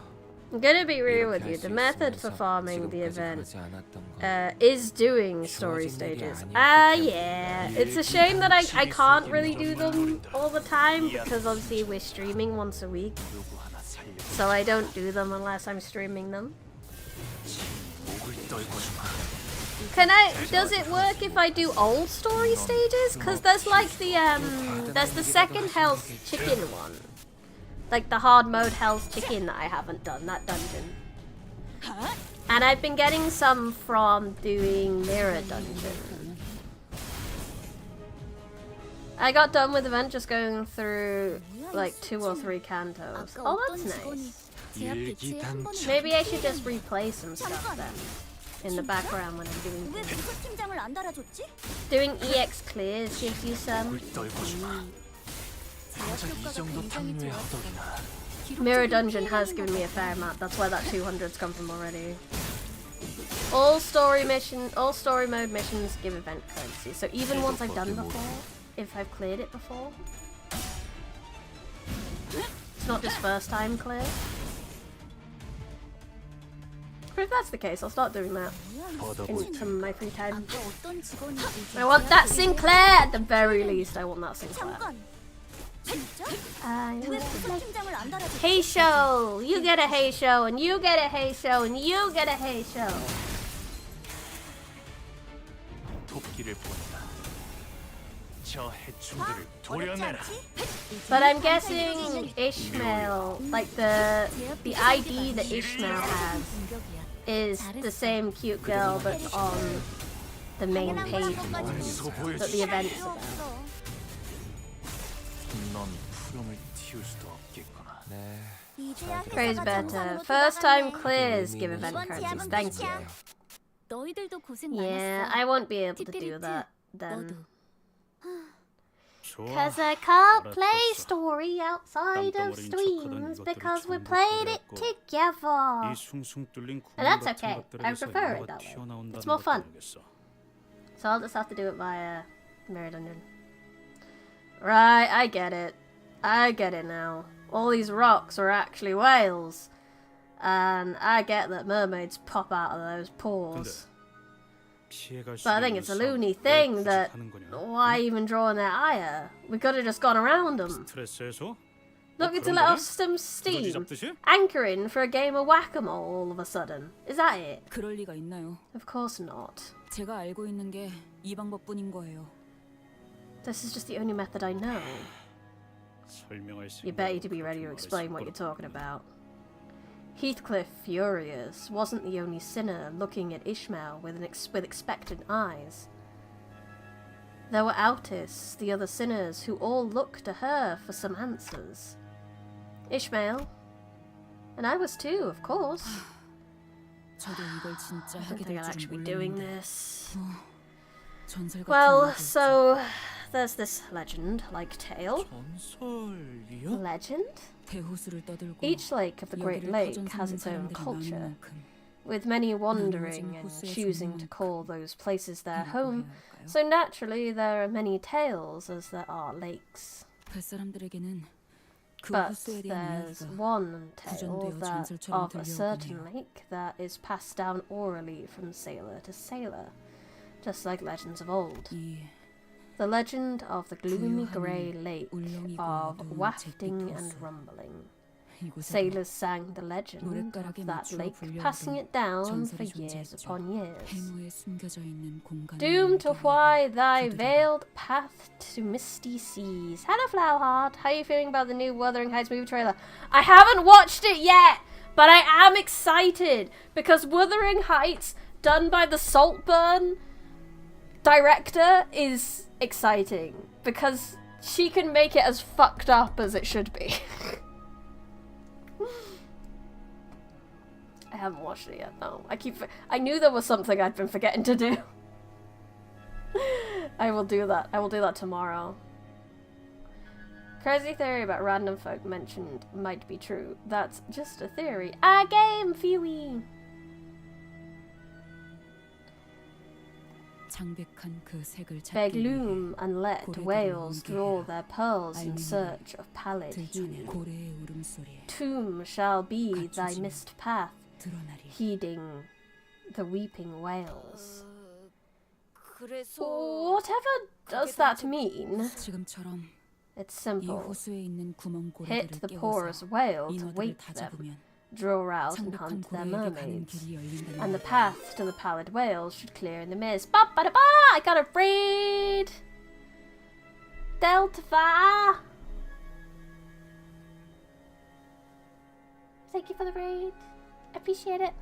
I'm gonna be real with you, the method for farming the event is doing story stages. Yeah. It's a shame that I can't really do them all the time because obviously we're streaming once a week. So I don't do them unless I'm streaming them. Does it work if I do old story stages? Because there's like there's the second health chicken one. Like the hard mode health chicken that I haven't done, that dungeon. And I've been getting some from doing Mirror Dungeon. I got done with the event just going through like 2 or 3 cantos. Oh, that's nice. Maybe I should just replay some stuff then. In the background when I'm doing 왜 things. 부서팀장을 안 달아줬지? Doing EX clears gives you some. Mirror Dungeon has given me a fair amount. That's where that 200's come from already. All story mode missions give event currency. So even ones I've done before, if I've cleared it before, it's not just first time clear. But if that's the case, I'll start doing that in some of my free time. 아까 어떤 직원이 I want that Sinclair! At the very least, I want that Sinclair. 잠깐. 진짜? I 왜 will 부서 make 팀장을 안 달아줬지? hey show. You get a hey show, and you get a hey show, and you get a hey show. 토끼를 본다. 저 해충들을 어렵지 도려내라. 않지? But I'm guessing Ishmael, like the ID that Ishmael has, is the same cute girl that's on the main 당연한 page 거란 것까지 어디서 보여주지? that the event's 필요 about. 없어. 넌 푸름을 틔울 수도 없겠구나. 네. 이제야 Praise 회사가 better. 정상으로 First time 돌아가네. clears give event 이번 currencies. 제압은 Thank you. 끝이야. 너희들도 고생 Yeah, 많았어. I won't be able to do 티피리트, that then. 너도. 좋아. Because I can't 알았어. play story outside of 땀덩어리인 streams 척하던 because we 이것들을 played it 전부 together. 이 숭숭 뚫린 구멍 And that's 같은 okay. I 것들에서 prefer it 인어가 that way. 튀어나온다는 It's more fun. 것도 모르겠어. So I'll just have to do it via Mirror Dungeon. Right, I get it. I get it now. All these rocks are actually whales. And I get that mermaids pop out of those pores. 피해갈 수 But I think 있는 it's a 싸움 loony 왜 thing 굳이 that 하는 거냐? why even draw in their ire? We could have just gone around them. 스트레스 해소? Looking to 그런 let 거냐? off some 두더지 steam. 잡듯이? Anchoring for a game of whack-a-mole all of a sudden. Is that it? 그럴 리가 있나요? Of course not. 제가 알고 있는 게 이 방법뿐인 거예요. This is just the only method I know. 설명할 You better to be ready to explain what you're talking about. Heathcliff, furious, wasn't the only sinner looking at Ishmael with expectant eyes. There were autists, the other sinners, who all looked to her for some answers. Ishmael. And I was too, of course. 저도 이걸 진짜 I don't 하게 think 될 I'll 줄은 actually be doing 몰랐는데. this. 전설 같은 Well, 일이었죠. so there's this legend-like tale. 전설이요? Legend? 대호수를 떠들고 Each lake of the Great 여기를 Lake 터전 has 삼는 its own 사람들이 많은 culture, 만큼 with many wandering 나누어진 and 호수의 choosing to 전문만큼 call those places their 이라고 home. 해야 할까요? So naturally, there are many tales as there are lakes. 뱃사람들에게는 그 But 호수에 대한 there's 이야기가 one tale 구전되어 that 전설처럼 of a certain 들려오곤 해요. lake that is passed down orally from sailor to sailor, just like legends of old. 이 The legend of the gloomy 부유하니 grey lake 울렁이고 of 어두운 wafting 잿빛 and 호수. rumbling. 이곳에도 Sailors sang the legend of 노랫가락에 that 맞추어 lake, 불려오던 passing it down for 전설이 years 존재했죠. upon years. 해무에 숨겨져 있는 공간을 Doomed to 열기 fly 위해 thy 그들은 veiled path to misty seas. Hello, Flowerheart. How are you feeling about the new Wuthering Heights movie trailer? I haven't watched it yet, but I am excited because Wuthering Heights, done by the Saltburn director, is exciting because she can make it as fucked up as it should be. I haven't watched it yet though. I knew there was something I'd been forgetting to do. I will do that. I will do that tomorrow. Crazy theory about random folk mentioned might be true. That's just a theory. A game, Phoebe! 창백한 그 색을 Beg 찾기 위해 loom and let 고래들을 whales draw 원기해라. their pearls in 알맹이를 search of pallid 들춰내 hue. 고래의 울음소리에 Tomb shall be thy 갖춰지면 mist path, 드러나리. heeding the weeping whales. 그래서 Whatever does that mean? 지금처럼 It's 이 simple. 호수에 있는 구멍 Hit 고래들을 the poorest 깨워서 whale to 인어들을 wake 다 them, 잡으면 draw out and 창백한 hunt their 고래에게 가는 mermaids. 길이 열린다는 And the 말이야. path to the pallid whales should clear in the mist. Ba ba da ba! I gotta read! Delta! Thank you for the raid. Appreciate it.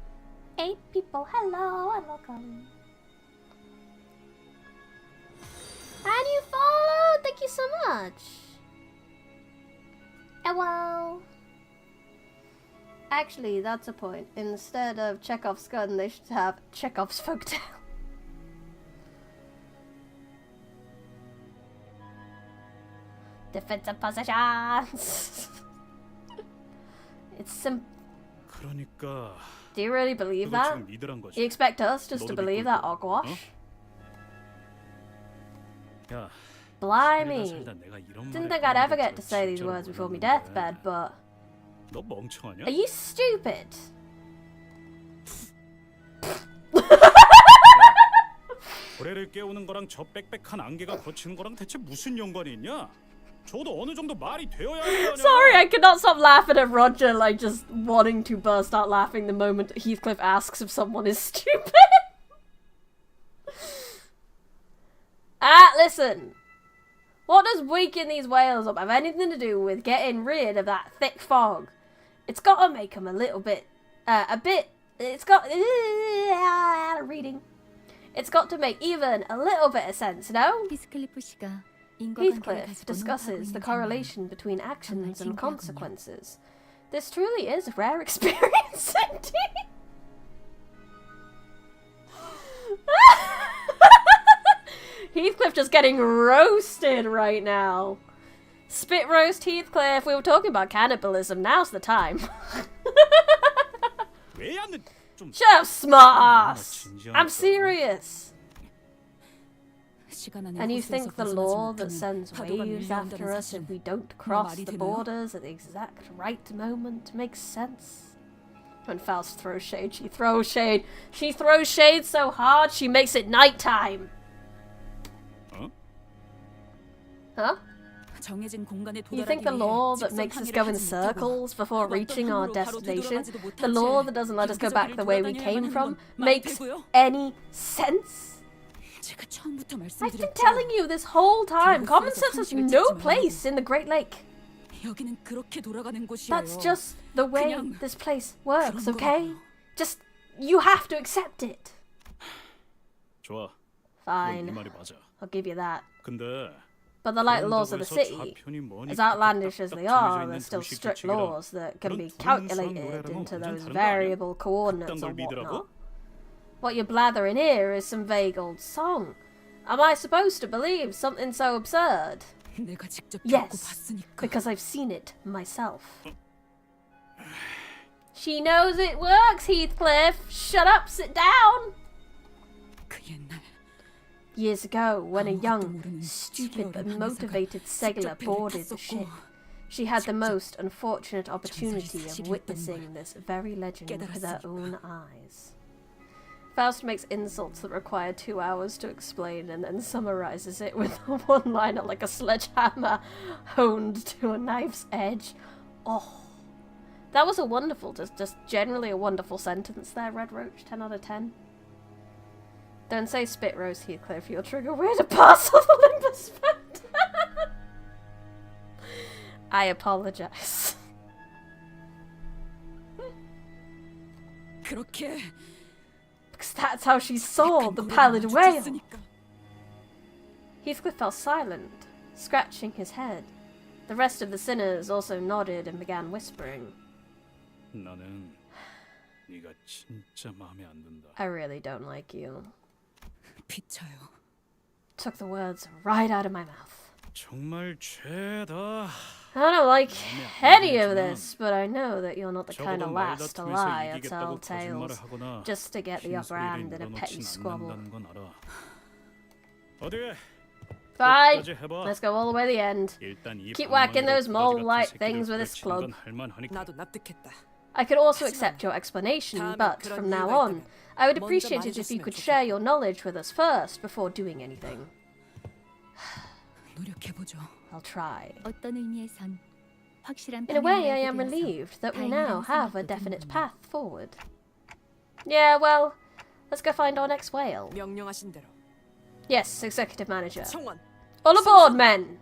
8 people, hello and welcome. And you followed! Thank you so much. Hello. Actually, that's a point. Instead of Chekhov's gun, they should have Chekhov's folktale. Defensive positions. It's simple. 그러니까 Do you really believe 그거 that? 지금 믿으란 거지. You expect us just to 너도 believe 믿고 that 있고, hogwash? 야, Blimey. 살다 내가 이런 Didn't 말을 think I'd ever 꺼내는 get to 줄 say these 진짜로 words before my 몰랐는데. deathbed, but 너 멍청하냐? are you stupid? 고래를 깨우는 거랑 저 빽빽한 안개가 거치는 거랑 대체 무슨 연관이 있냐? 저도 어느 정도 말이 되어야 할 거 아니야. Sorry, I could not stop laughing at Roger, like, just wanting to burst out laughing the moment Heathcliff asks if someone is stupid. Listen. What does waking these whales up have anything to do with getting rid of that thick fog? It's got to make them a little bit, it's got, reading. It's got to make even a little bit of sense, no? Heathcliff discusses the correlation between actions and consequences. This truly is a rare experience indeed. Heathcliff just getting roasted right now. Spit roast Heathcliff. We were talking about cannibalism. Now's the time. Shut up, smart ass. I'm serious. And you think the law that sends waves after us if we don't cross the borders at the exact right moment makes sense? When Faust throws shade, she throws shade. She throws shade so hard she makes it nighttime. Huh? You think the law that makes us go in circles before reaching our destination, the law that doesn't let us go back the way we came from, makes any sense? I've been telling you this whole time, common sense has no place in the Great Lake. That's just the way this place works, okay? Just, you have to accept it. Fine, I'll give you that. But the light laws of the city, as outlandish as they are, they're still strict laws that can be calculated into those variable coordinates or whatnot. What you're blathering here is some vague old song. Am I supposed to believe something so absurd? Yes, because I've seen it myself. She knows it works, Heathcliff! Shut up, sit down! Years ago, when a young, stupid but motivated sailor boarded the ship, she had the most unfortunate opportunity of witnessing this very legend with her own eyes. Faust makes insults that require 2 hours to explain and then summarizes it with a one-liner like a sledgehammer honed to a knife's edge. Oh, that was a wonderful, just generally a wonderful sentence there, Red Roach, 10 out of 10. Don't say spit roast, Heathcliff, you'll trigger weird parts of the Limbus Company. I apologize. Because that's how she saw the pallid whale. Heathcliff fell silent, scratching his head. The rest of the sinners also nodded and began whispering. I really don't like you. Took the words right out of my mouth. I don't like any of this, but I know that you're not the kind of lass to lie or tell tales just to get the upper hand in a petty squabble. Fine, let's go all the way to the end. Keep whacking those mole-like things with this club. I could also accept your explanation, but from now on, I would appreciate it if you could share your knowledge with us first before doing anything. I'll try. In a way, I am relieved that we now have a definite path forward. Yeah, well, let's go find our next whale. Yes, Executive Manager. All aboard, men!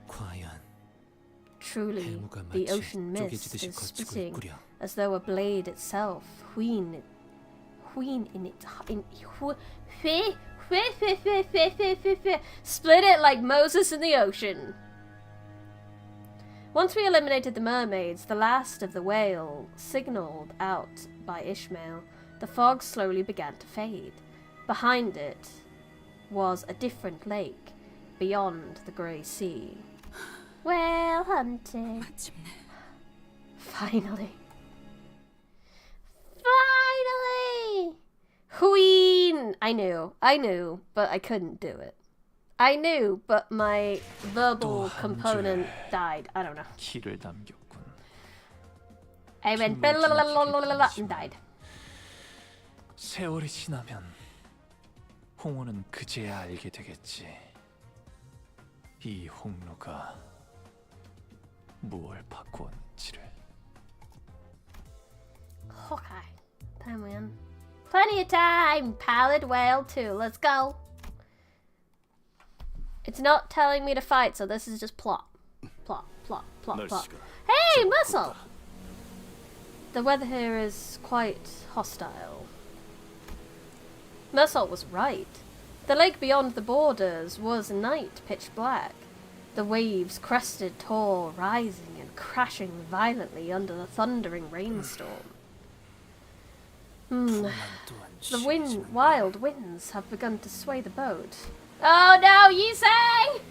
Truly, the ocean mist is spitting as though a blade itself, wheen in it, split it like Moses in the ocean. Once we eliminated the mermaids, the last of the whale, signalled out by Ishmael, the fog slowly began to fade. Behind it was a different lake, beyond the grey sea. Whale hunting. Finally. Finally! Wheen! I knew, but I couldn't do it. I knew, but my verbal component died. I don't know. I went and died. 세월이 지나면 홍어는 그제야 알게 되겠지. 이 홍로가 무얼 바꾸었는지를. Okay. Time man. Plenty of time. Pallid whale 2. Let's go. It's not telling me to fight, so this is just plot. Plot, plot, plot, plot. Hey, Muscle! The weather here is quite hostile. Muscle was right. The lake beyond the borders was night pitch black. The waves crested tall, rising and crashing violently under the thundering rainstorm. The wild winds have begun to sway the boat. Oh no, Yusei!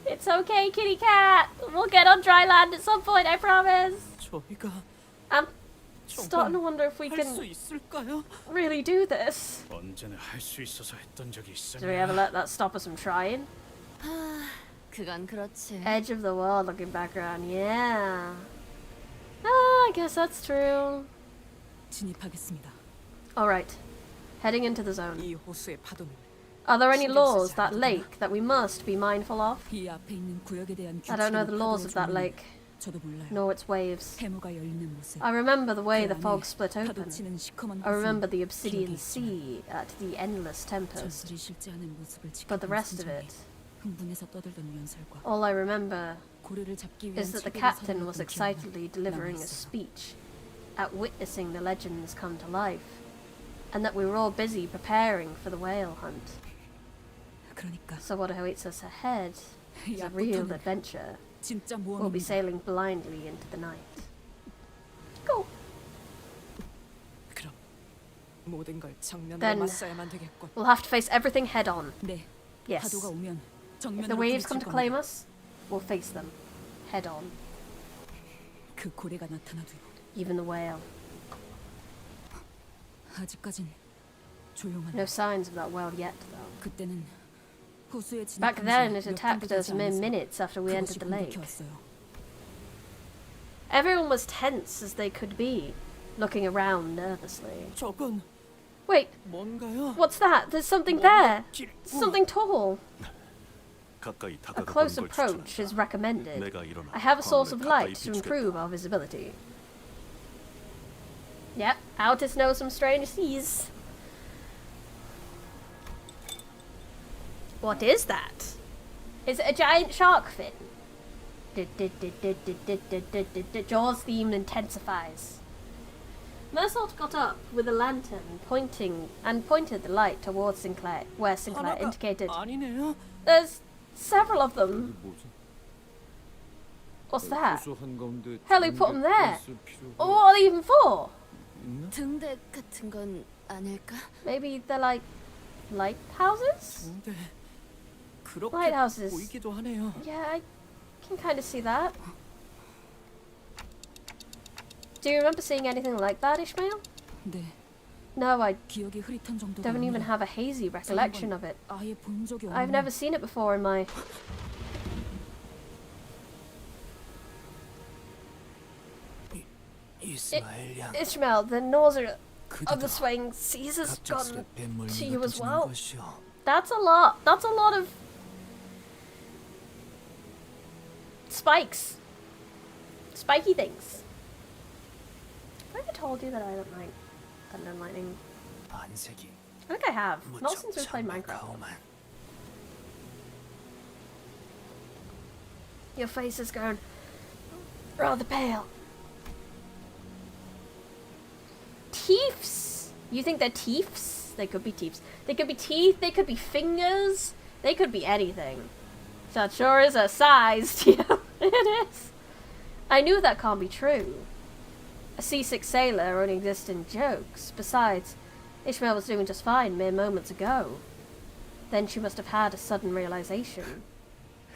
It's okay, kitty cat. We'll get on dry land at some point, I promise. 저희가 I'm starting to wonder if we 할 수 can 있을까요? really do this. 언제나 할 수 있어서 했던 적이 Do we ever 있었냐? let that stop us from trying? 그건 그렇지. Edge of the world looking background, yeah. I guess that's true. 진입하겠습니다. Alright, heading into the zone. 이 호수의 파도는 Are there any laws that lake that we must be mindful of? 이 앞에 있는 구역에 대한 I don't know the 규칙으로 laws of that 파도를 lake, 저도 몰라요. nor its waves. 해무가 열리는 모습. I remember the way 그 the 안에 fog split 파도 open. 치는 시커먼 I remember 호수는 the obsidian 기억이 sea at the endless tempest. 전술이 쉽지 않은 모습을 But the 지켜본 rest of 순정이 it, 흥분해서 떠들던 연설과 all I remember 고래를 잡기 위한 is that the 칠백의 captain was 서둘렀던 excitedly 기억은 delivering a 남아있어요. speech at witnessing the legends come to life, and that we were all busy preparing for the whale hunt. 그러니까 So what awaits us ahead is 이 a real 앞부터는 adventure. 진짜 We'll be 모험입니다. sailing blindly into the night. Go! 그럼 모든 걸 정면으로 Then 맞서야만 되겠군. we'll have to face everything head on. 네, Yes. 파도가 오면 If the 정면으로 waves come 부딪힐 to claim 겁니다. us, we'll face them head on. 그 고래가 나타나도 Even the whale. 아직까진 조용한. No signs of that whale yet, though. 그때는 호수에 Back 진입한 then, 지 it 몇 attacked 분도 us 되지 mere 않아서 minutes after we entered 그것이 the lake. 공격이었어요. Everyone was tense as they could be, looking around nervously. 저건 Wait, 뭔가요? what's that? There's something there. 길- Something tall. 가까이 A 다가가 close 보는 걸 approach is 추천한다. recommended. 내가 일어나 I have a source of 광원을 가까이 light to 비추겠다. improve our visibility. Yep, out to know some strange seas. What is that? Is it a giant shark fin? Jaws theme intensifies. Mersault got up with a lantern, pointed the light towards Sinclair, where Sinclair 하나가 indicated. 아니네요. There's several of them. What's that? Hell, who put them there? Oh, what are they even for? 등대 같은 건 아닐까? Maybe they're like lighthouses? 근데 그렇게 Lighthouses. 보이기도 하네요. Yeah, I can kind of see that. Do you remember seeing anything like that, Ishmael? 네, No, I 기억이 흐릿한 정도가 don't even 아니라 have a hazy recollection of it. 아예 본 적이 I've 없는 never seen it before in my... 이스마엘 양 Ishmael, the nausea of the 그대도 swaying seas has 갑작스레 gotten 뱃멀미가 to you as 터지는 well. 것이오. That's a lot. That's a lot of spikes. Spiky things. Have I ever told you that I don't like thunder and lightning? 안색이 I think I have. Not 무척 since we played Minecraft. 장막하오만. Your face is grown rather pale. Teeths? You think they're teeths? They could be teeths. They could be teeth, they could be fingers, they could be anything. That sure is a size to you. It is. I knew that can't be true. A seasick sailor only exists in jokes. Besides, Ishmael was doing just fine mere moments ago. Then she must have had a sudden realization.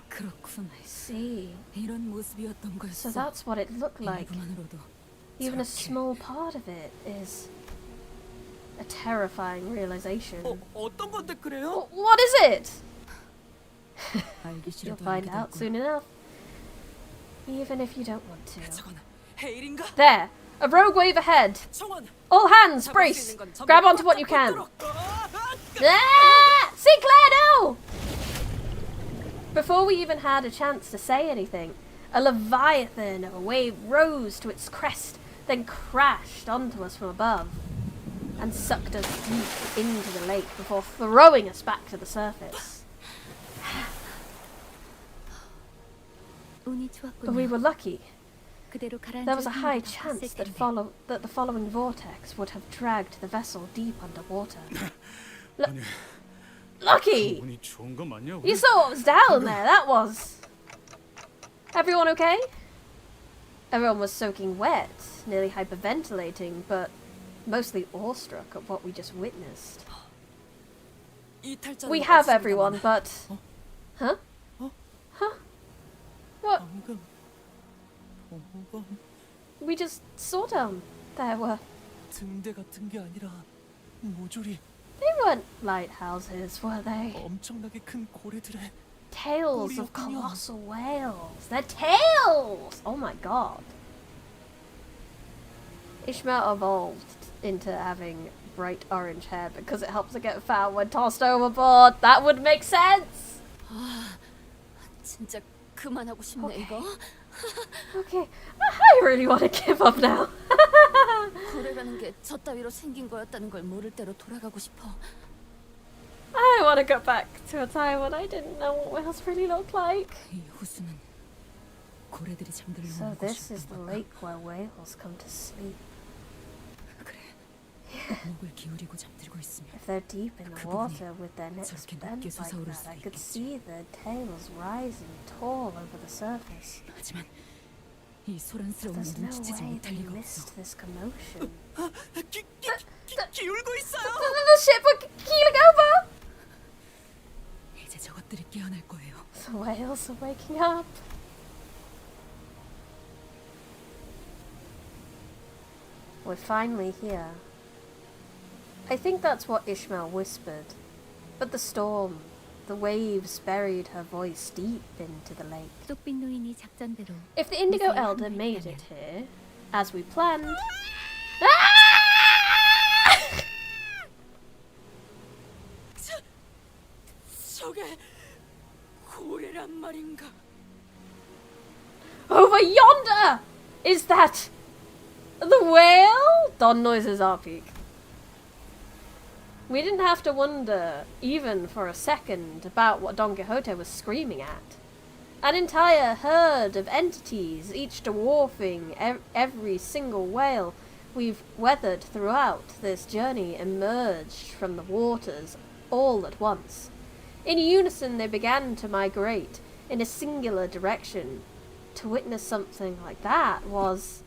그렇군. I see. 이런 모습이었던 거였어. So that's what it looked like. 일부만으로도 Even a 저렇게. small part of it is a terrifying realization. 어떤 건데 그래요? What is it? 알기 You'll 싫어도 find 알게 out 될 soon 거야. enough. Even if you don't want to. 저건 헤일인가? There! A rogue wave ahead! 청원. All hands, 잡을 수 brace! 있는 건 전부 Grab onto what you 꽉 can! 잡고 있도록. Ah! Sinclair, no! Before we even had a chance to say anything, a leviathan of a wave rose to its crest, then crashed onto us from above, and sucked us deep into the lake before throwing us back to the surface. 운이 But we 좋았군요. were lucky. 그대로 가라앉을 There was a high 힘이 더 chance 컸을 that, 텐데. that the following vortex would have dragged the vessel deep underwater. 아니, Lucky! 운이 좋은 거 맞냐? You saw what was down there, that was. Everyone okay? Everyone was soaking wet, nearly hyperventilating, but mostly awestruck at what we just witnessed. 이탈자는 We have 없습니다만. everyone, but... Huh? Huh? What? We just saw down there were... 등대 같은 게 아니라 모조리 They weren't lighthouses, were they? 엄청나게 큰 고래들의 Tails of 꼬리였군요. colossal whales. They're tails! Oh my god. Ishmael evolved into having bright orange hair because it helps her get found when tossed overboard. That would make sense! 진짜 그만하고 싶네 오케이. 이거. Okay, I really want to give up now. 고래라는 게 저 따위로 생긴 거였다는 걸 모를 대로 돌아가고 싶어. I want to go back to a time when I didn't know what whales really looked like. 이 호수는 고래들이 잠들려고 So 하는 this is the 곳이었던 lake where whales come to sleep. 그래. 목을 기울이고 잠들고 있으면 If they're deep in the water with their necks 저렇게 bent 높게 like 솟아오를 that, I 수도 could 있겠지. see their tails rising tall over the surface. 하지만 이 소란스러운 There's no 눈치채지 way 못할 they 리가 없어. missed this commotion. 기울고 있어요. The ship were keeling over! 이제 저것들이 깨어날 거예요. The whales are waking up. We're finally here. I think that's what Ishmael whispered. But the storm, the waves buried her voice deep into the lake. 쪽빛 노인이 작전대로 If the Indigo 미세한 Elder 함을 made 했다면 it here, as we planned... 저게 고래란 말인가? Over yonder! Is that... the whale? Don noises our peak. We didn't have to wonder, even for a second, about what Don Quixote was screaming at. An entire herd of entities, each dwarfing every single whale we've weathered throughout this journey, emerged from the waters all at once. In unison they began to migrate in a singular direction. To witness something like that was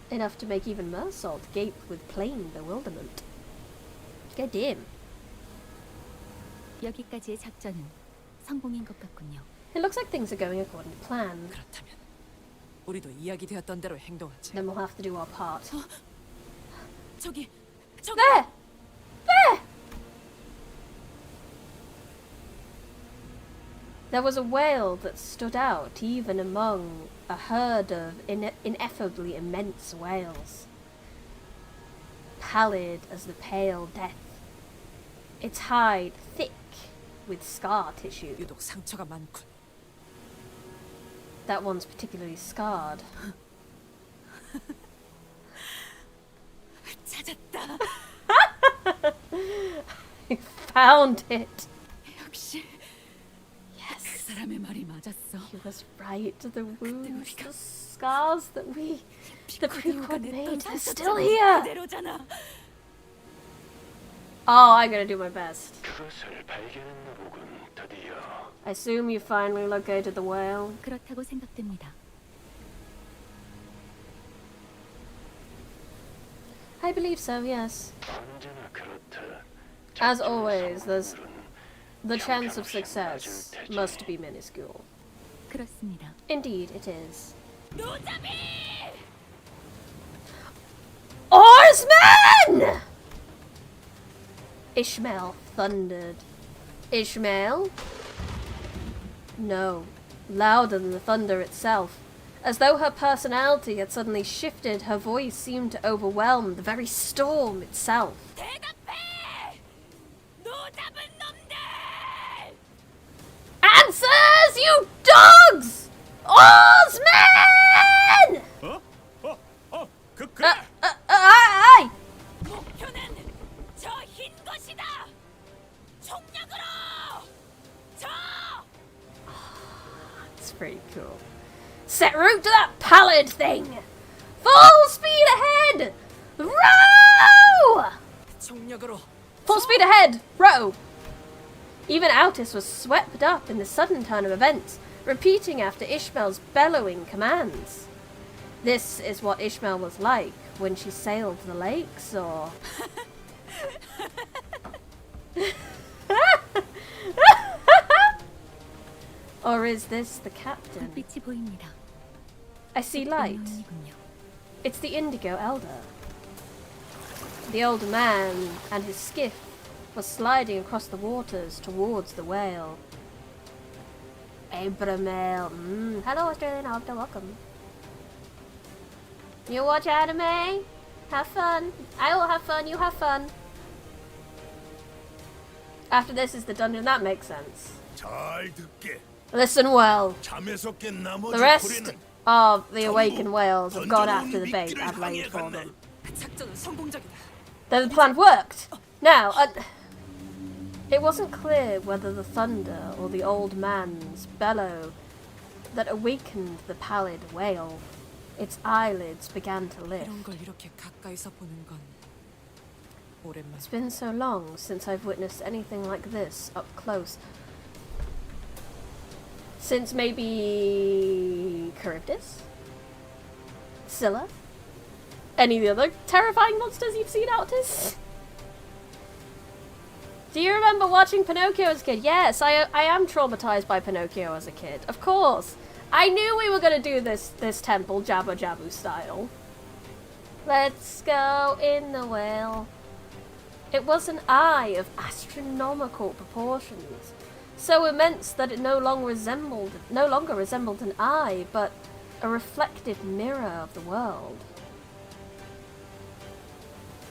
enough to make even Mersault gape with plain bewilderment. God damn. 여기까지의 작전은 성공인 것 같군요. It looks like things are going according to plan. 그렇다면 우리도 이야기되었던 대로 행동하지. Then we'll have to do our part. 저기 There! There! There was a whale that stood out even among a herd of ineffably immense whales. Pallid as the pale death. Its hide thick with scar tissue. 유독 상처가 많군. That one's particularly scarred. 찾았다. I found it! 역시 Yes! 그 사람의 말이 맞았어. He was right. The wounds, the scars that the Pequod made, they're still here! 그대로잖아. Oh, I'm gonna do my best. I assume you finally located the whale. 그렇다고 생각됩니다. I believe so, yes. As always, the chance of success must be minuscule. 그렇습니다. Indeed, it is. Oarsmen! Ishmael thundered. Ishmael? No, louder than the thunder itself. As though her personality had suddenly shifted, her voice seemed to overwhelm the very storm itself. 대답해! 노잡이! Swordsman! 그래. Aye! 목표는 저 흰 것이다. 총력으로. 저. It's pretty cool. Set route to that pallid thing! Full speed ahead! Row! 총력으로. Full speed ahead! Row! Even Altis was swept up in the sudden turn of events, repeating after Ishmael's bellowing commands. This is what Ishmael was like when she sailed the lakes, or... Or is this the captain? 불빛이 보입니다. I see light. 분명이군요. It's the Indigo Elder. The old man and his skiff was sliding across the waters towards the whale. Abramel. Hello, Australian Doctor. Welcome. You watch anime? Have fun. I will have fun. You have fun. After this is the dungeon. That makes sense. 잘 듣게. Listen well. 잠에서 깬 나머지 The rest 고래는 of the awakened whales have gone after the bait I've laid for them. 작전은 성공적이다. Then the plan worked. Now, it wasn't clear whether the thunder or the old man's bellow that awakened the pallid whale. Its eyelids began to lift. 이런 걸 이렇게 가까이서 보는 건 오랜만. It's been so long since I've witnessed anything like this up close. Since maybe Charybdis? Scylla? Any of the other terrifying monsters you've seen, Altis? Do you remember watching Pinocchio as a kid? Yes, I am traumatized by Pinocchio as a kid. Of course. I knew we were going to do this temple Jabba Jabu style. Let's go in the whale. It was an eye of astronomical proportions, so immense that it no longer resembled an eye, but a reflective mirror of the world.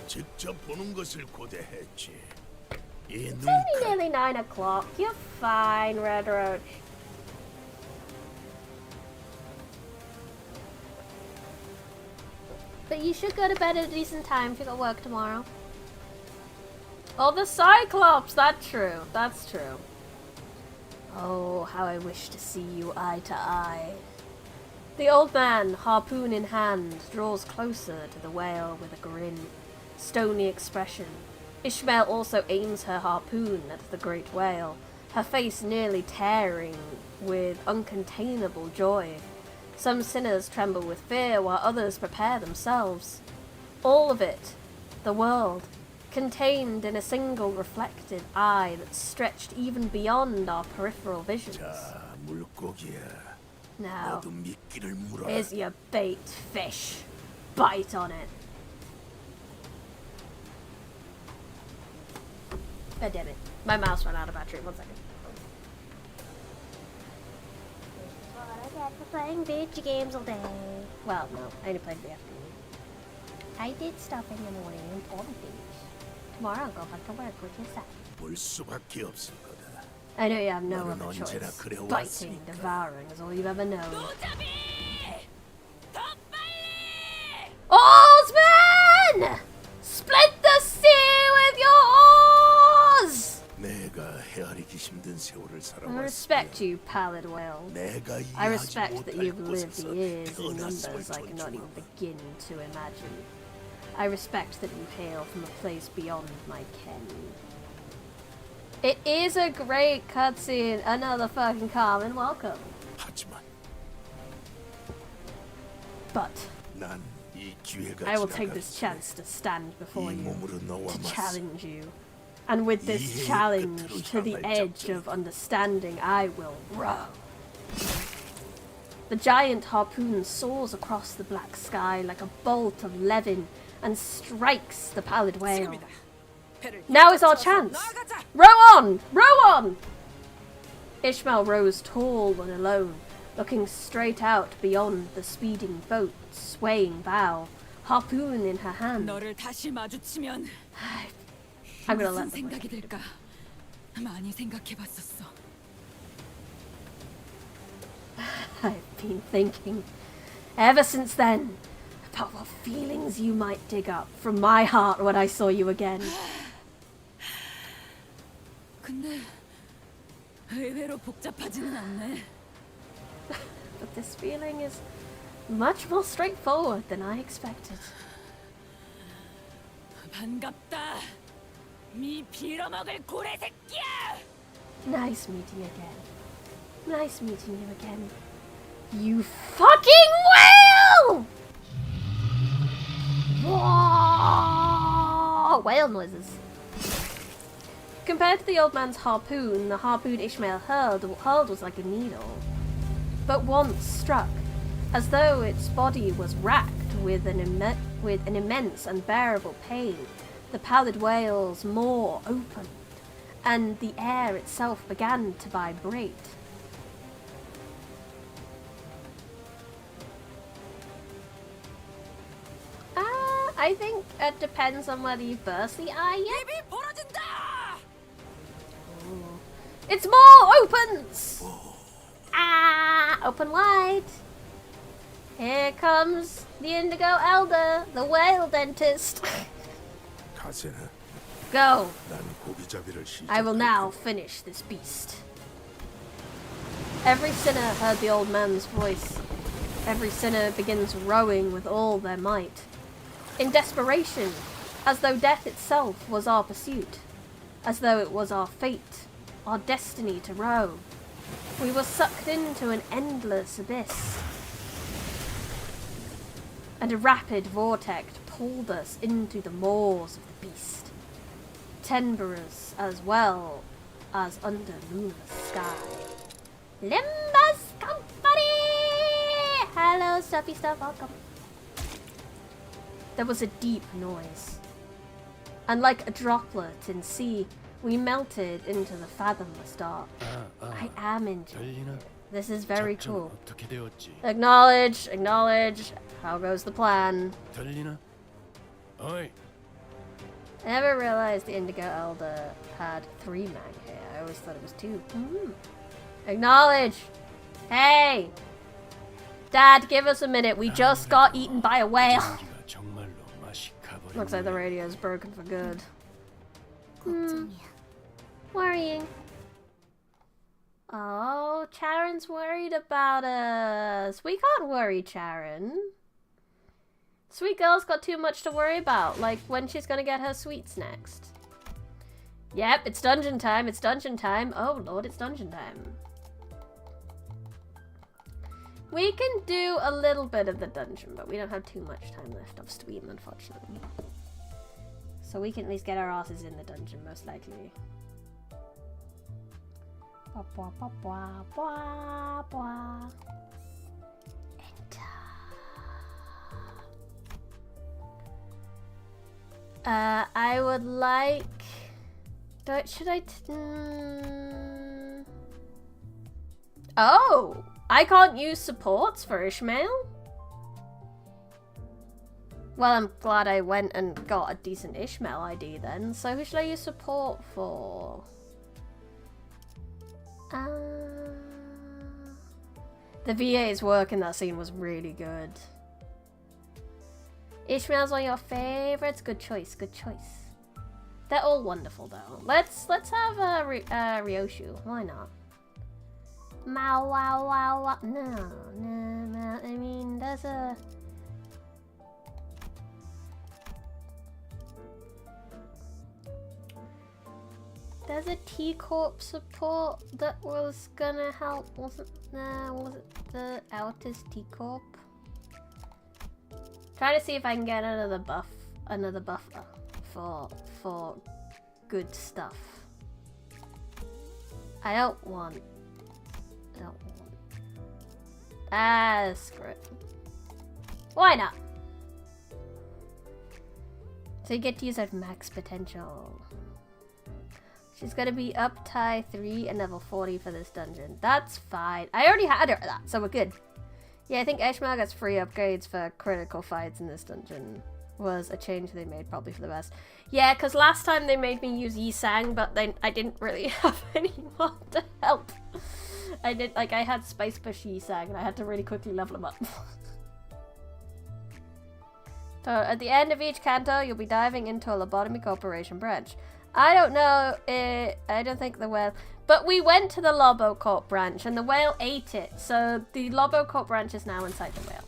직접 보는 것을 고대했지. 이 It's only 눈깔 nearly 9 o'clock. You're fine, Red Roach. But you should go to bed at a decent time if you got work tomorrow. Oh, the Cyclops! That's true. That's true. Oh, how I wish to see you eye to eye. The old man, harpoon in hand, draws closer to the whale with a grin, stony expression. Ishmael also aims her harpoon at the great whale, her face nearly tearing with uncontainable joy. Some sinners tremble with fear, while others prepare themselves. All of it, the world, contained in a single reflective eye that stretched even beyond our peripheral visions. 자, 물고기야. Now, 너도 미끼를 물어. here's your bait, fish. Bite on it. Oh, damn it. My mouse ran out of battery. 1 second. What I get for playing video games all day. Well, no. I only played in the afternoon. I did stuff in the morning and all the things. Tomorrow I'll go back to work with your son. 볼 수밖에 없을 거다. I know you have no 너는 other 언제나 choice. 그래 Biting, 왔으니까. devouring is all you've ever known. 노자비! 더 빨리! Oarsman! Split the sea with your oars! 내가 헤아리기 힘든 세월을 I 살아왔으며 respect you, pallid whale. 내가 I 이해하지 respect that 못할 you've lived 곳에서 years in 태어났음을 numbers I cannot even 존중하마. begin to imagine. I respect that you hail from a place beyond my ken. It is a great cutscene. Another fucking Carmen, welcome. 하지만 But 난 이 기회가 I will take this 지나가기 chance to stand before 이 you, 몸으로 너와 to 맞서 challenge you. And with this 이해의 challenge 끝으로 to the 향할 edge 작전. of understanding, I will row. The giant harpoon soars across the black sky like a bolt of levin and strikes the pallid whale. 지금이다. 배를 Now is our 휘젓쳐서 chance. 나아가자. Row on! Row on! Ishmael rose tall and alone, looking straight out beyond the speeding boat, swaying bow, harpoon in her hand. 너를 다시 마주치면 I'm gonna 무슨 let them 생각이 들까? 많이 생각해봤었어. I've been thinking, ever since then, about what feelings you might dig up from my heart when I saw you again. 근데 의외로 복잡하지는 않네. But this feeling is much more straightforward than I expected. 반갑다. 미 빌어먹을 고래 새끼야. Nice meeting you again. Nice meeting you again. You fucking whale! Whoa! Whale noises. Compared to the old man's harpoon, the harpoon Ishmael hurled was like a needle. But once struck, as though its body was racked with an immense unbearable pain, the pallid whale's maw opened, and the air itself began to vibrate. I think it depends on whether you burst the eye yet. 입이 벌어진다. It's more opens! Open wide. Here comes the Indigo Elder, the whale dentist. 가세나, Go. 난 고기잡이를 시작. I will now finish this beast. Every sinner heard the old man's voice. Every sinner begins rowing with all their might. In desperation, as though death itself was our pursuit, as though it was our fate, our destiny to row. We were sucked into an endless abyss, and a rapid vortex pulled us into the maws of the beast, tenebrous as well as under moonless sky. Limbus Company! Hello, Stuffy Stuff, welcome. There was a deep noise, and like a droplet in sea, we melted into the fathomless dark. I am injured. This is very cool. 어떻게 되었지? Acknowledge, acknowledge. How goes the plan? 들리나? 어이, I never realized the Indigo Elder had 3 mag hair. I always thought it was 2. Acknowledge! Hey! Dad, give us a minute. We just got eaten by a whale. 공기가 정말로 맛이 가버렸네. Looks like the radio is broken for good. 걱정이야. Worrying. Oh, Charon's worried about us. We can't worry Charon. Sweet girl's got too much to worry about, like when she's gonna get her sweets next. Yep, it's dungeon time, it's dungeon time. Oh lord, it's dungeon time. We can do a little bit of the dungeon, but we don't have too much time left of stream, unfortunately. So we can at least get our asses in the dungeon, most likely. Blah, blah, blah, blah, blah, blah. I would like... should I... Oh! I can't use supports for Ishmael? Well, I'm glad I went and got a decent Ishmael ID then. So who should I use support for? The VA's work in that scene was really good. Ishmael's one of your favorites. Good choice. Good choice. They're all wonderful though. Let's have a Ryoshu. Why not? Wow wow wow wow. No. I mean, there's a. There's a T-Corp support that was gonna help, wasn't there? Was it the Altus T-Corp? Try to see if I can get another buffer for good stuff. I don't want. Screw it. Why not? So you get to use that max potential. She's gonna be up tie 3 and level 40 for this dungeon. That's fine. I already had her at that, so we're good. Yeah, I think Ishmael gets free upgrades for critical fights in this dungeon. Was a change they made, probably for the best. Yeah, because last time they made me use Yi Sang, but then I didn't really have anyone to help. I did, like, I had Spice Bushy Sag and I had to really quickly level him up. So, at the end of each canto, you'll be diving into a lobotomy corporation branch. I don't know, I don't think the whale... But we went to the Lobo Corp branch and the whale ate it. So, the Lobo Corp branch is now inside the whale.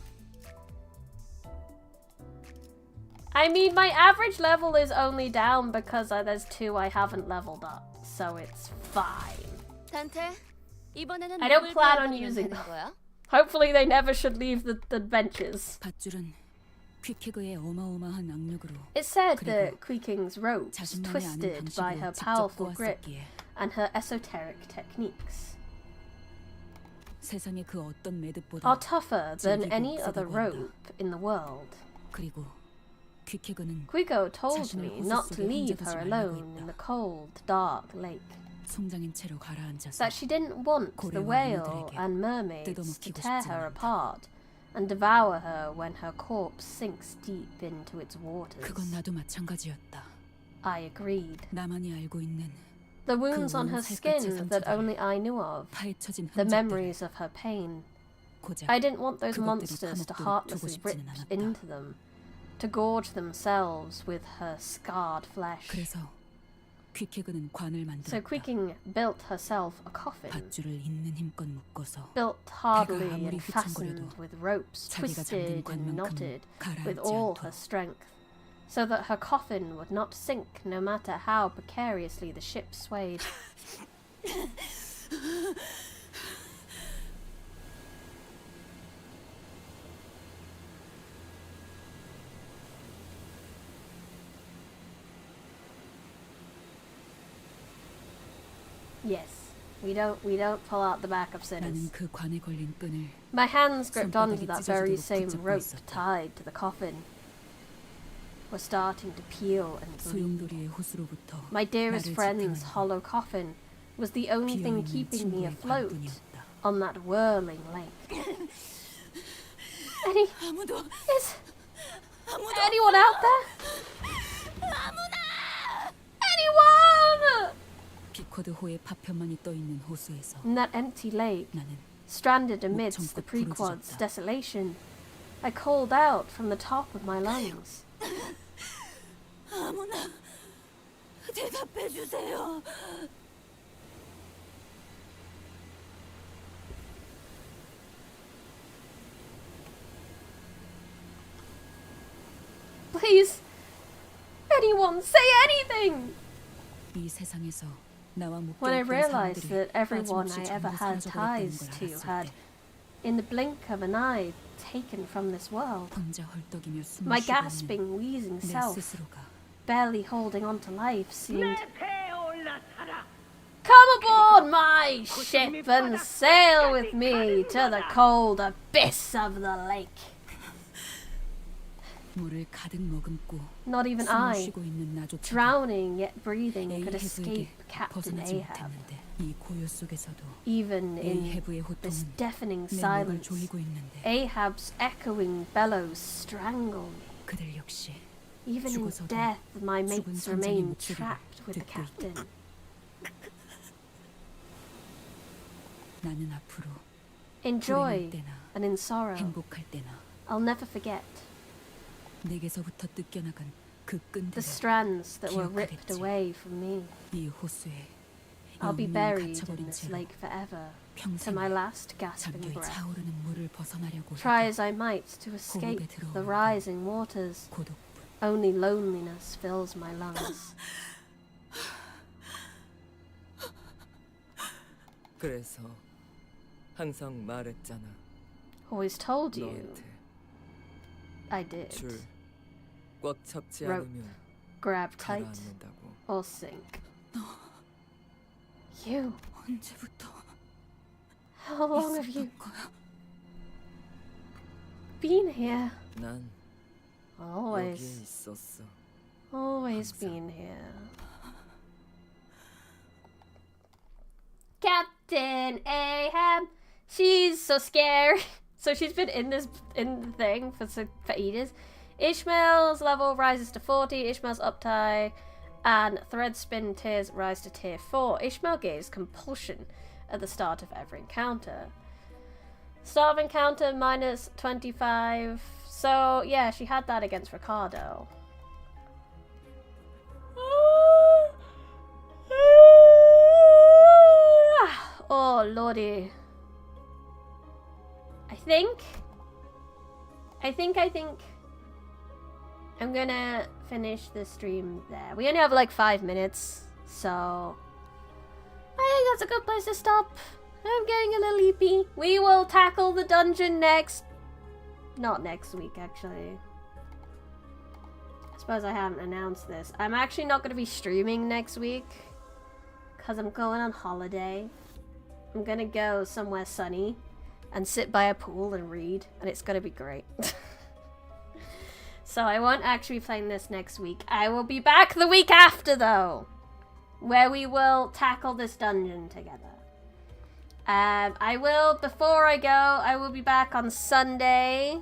I mean, my average level is only down because there's 2 I haven't leveled up. So, it's fine. I don't plan on using them. Hopefully they never should leave the benches. It said that Queeking's ropes twisted by her powerful grip and her esoteric techniques are tougher than any other rope in the world. Quico told me not to leave her alone in the cold, dark lake. That she didn't want the whale and mermaids to tear her apart and devour her when her corpse sinks deep into its waters. I agreed. The wounds on her skin that only I knew of, the memories of her pain. I didn't want those monsters to heartlessly rip into them, to gorge themselves with her scarred flesh. So Queeking built herself a coffin, built hardly and fastened with ropes, twisted and knotted with all her strength, so that her coffin would not sink no matter how precariously the ship swayed. Yes, we don't pull out the back of sinners. My hands gripped onto that very same rope tied to the coffin. Were starting to peel and bleed. My dearest friend's hollow coffin was the only thing keeping me afloat on that whirling lake. Is anyone out there? Anyone! In that empty lake, stranded amidst the Prequad's desolation, I called out from the top of my lungs. Please, anyone, say anything! When I realized that everyone I ever had ties to had, in the blink of an eye, taken from this world, my gasping, wheezing self, barely holding on to life, seemed... Come aboard my ship and sail with me to the cold abyss of the lake. Not even I, drowning yet breathing, could escape Captain Ahab. Even in this deafening silence, Ahab's echoing bellows strangle me. Even in death, my mates remain trapped with the captain. In joy and in sorrow, I'll never forget the strands that were ripped away from me. I'll be buried in this lake forever, to my last gasping breath. Try as I might to escape the rising waters, only loneliness fills my lungs. Always told you. I did. Rope, grab tight, or sink. You. How long have you been here? Always been here. Captain Ahab, she's so scary. So she's been in the thing for ages. Ishmael's level rises to 40. Ishmael's uptie and thread spin tiers rise to tier 4. Ishmael gives compulsion. at the start of every encounter. Start of encounter minus 25. So, yeah, she had that against Ricardo. Oh, lordy. I think I'm gonna finish the stream there. We only have like 5 minutes, so I think that's a good place to stop. I'm getting a little eepy. We will tackle the dungeon not next week, actually. I suppose I haven't announced this. I'm actually not going to be streaming next week because I'm going on holiday. I'm going to go somewhere sunny and sit by a pool and read, and it's going to be great. So I won't actually be playing this next week. I will be back the week after, though, where we will tackle this dungeon together. Before I go, I will be back on Sunday,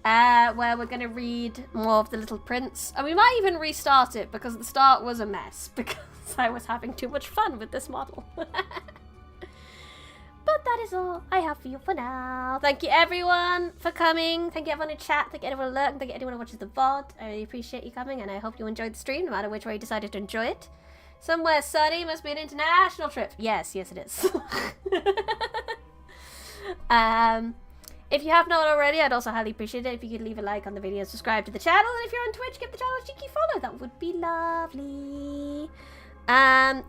where we're going to read more of The Little Prince. And we might even restart it, because the start was a mess, because I was having too much fun with this model. But that is all I have for you for now. Thank you everyone for coming. Thank you everyone in chat. Thank you everyone lurking. Thank you everyone who watches the VOD. I really appreciate you coming, and I hope you enjoyed the stream, no matter which way you decided to enjoy it. Somewhere sunny must be an international trip. Yes, it is. If you have not already, I'd also highly appreciate it if you could leave a like on the video, subscribe to the channel, and if you're on Twitch, give the channel a cheeky follow. That would be lovely.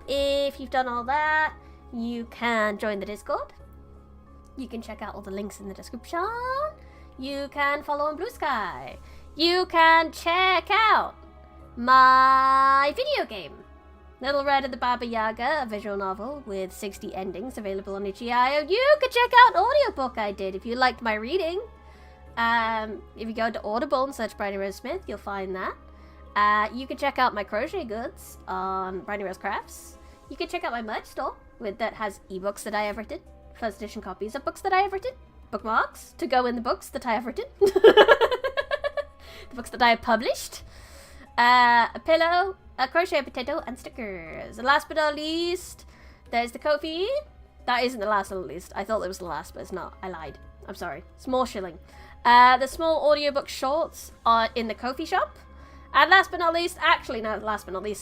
If you've done all that, you can join the Discord. You can check out all the links in the description. You can follow on Blue Sky. You can check out my video game, Little Red and the Baba Yaga, a visual novel with 60 endings, available on itch.io. You could check out an audiobook I did if you liked my reading. If you go to Audible and search Bryony Rose Smith, you'll find that. You can check out my crochet goods on Bryony Rose Crafts. You can check out my merch store that has ebooks that I have written, first edition copies of books that I have written, bookmarks to go in the books that I have written, the books that I have published, a pillow, a crochet potato, and stickers. And last but not least, there's the kofi. That isn't the last but not least. I thought it was the last, but it's not. I lied. I'm sorry. Small shilling. The small audiobook shorts are in the kofi shop. And last but not least,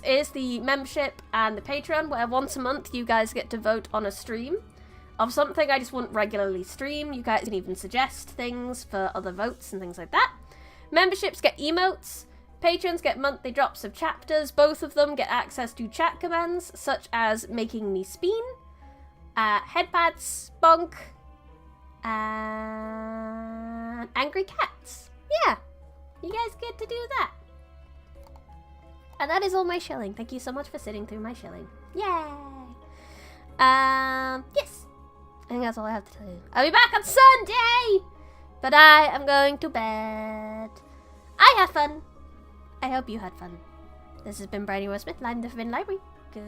is the membership and the Patreon, where once a month you guys get to vote on a stream of something I just wouldn't regularly stream. You guys can even suggest things for other votes and things like that. Memberships get emotes. Patrons get monthly drops of chapters. Both of them get access to chat commands, such as making me speen, headpads, bonk, and angry cats. Yeah, you guys get to do that. And that is all my shilling. Thank you so much for sitting through my shilling. Yay! Yes. I think that's all I have to tell you. I'll be back on Sunday! But I am going to bed. I had fun. I hope you had fun. This has been Bryony Rose Smith, Live in the Forbidden Library. Good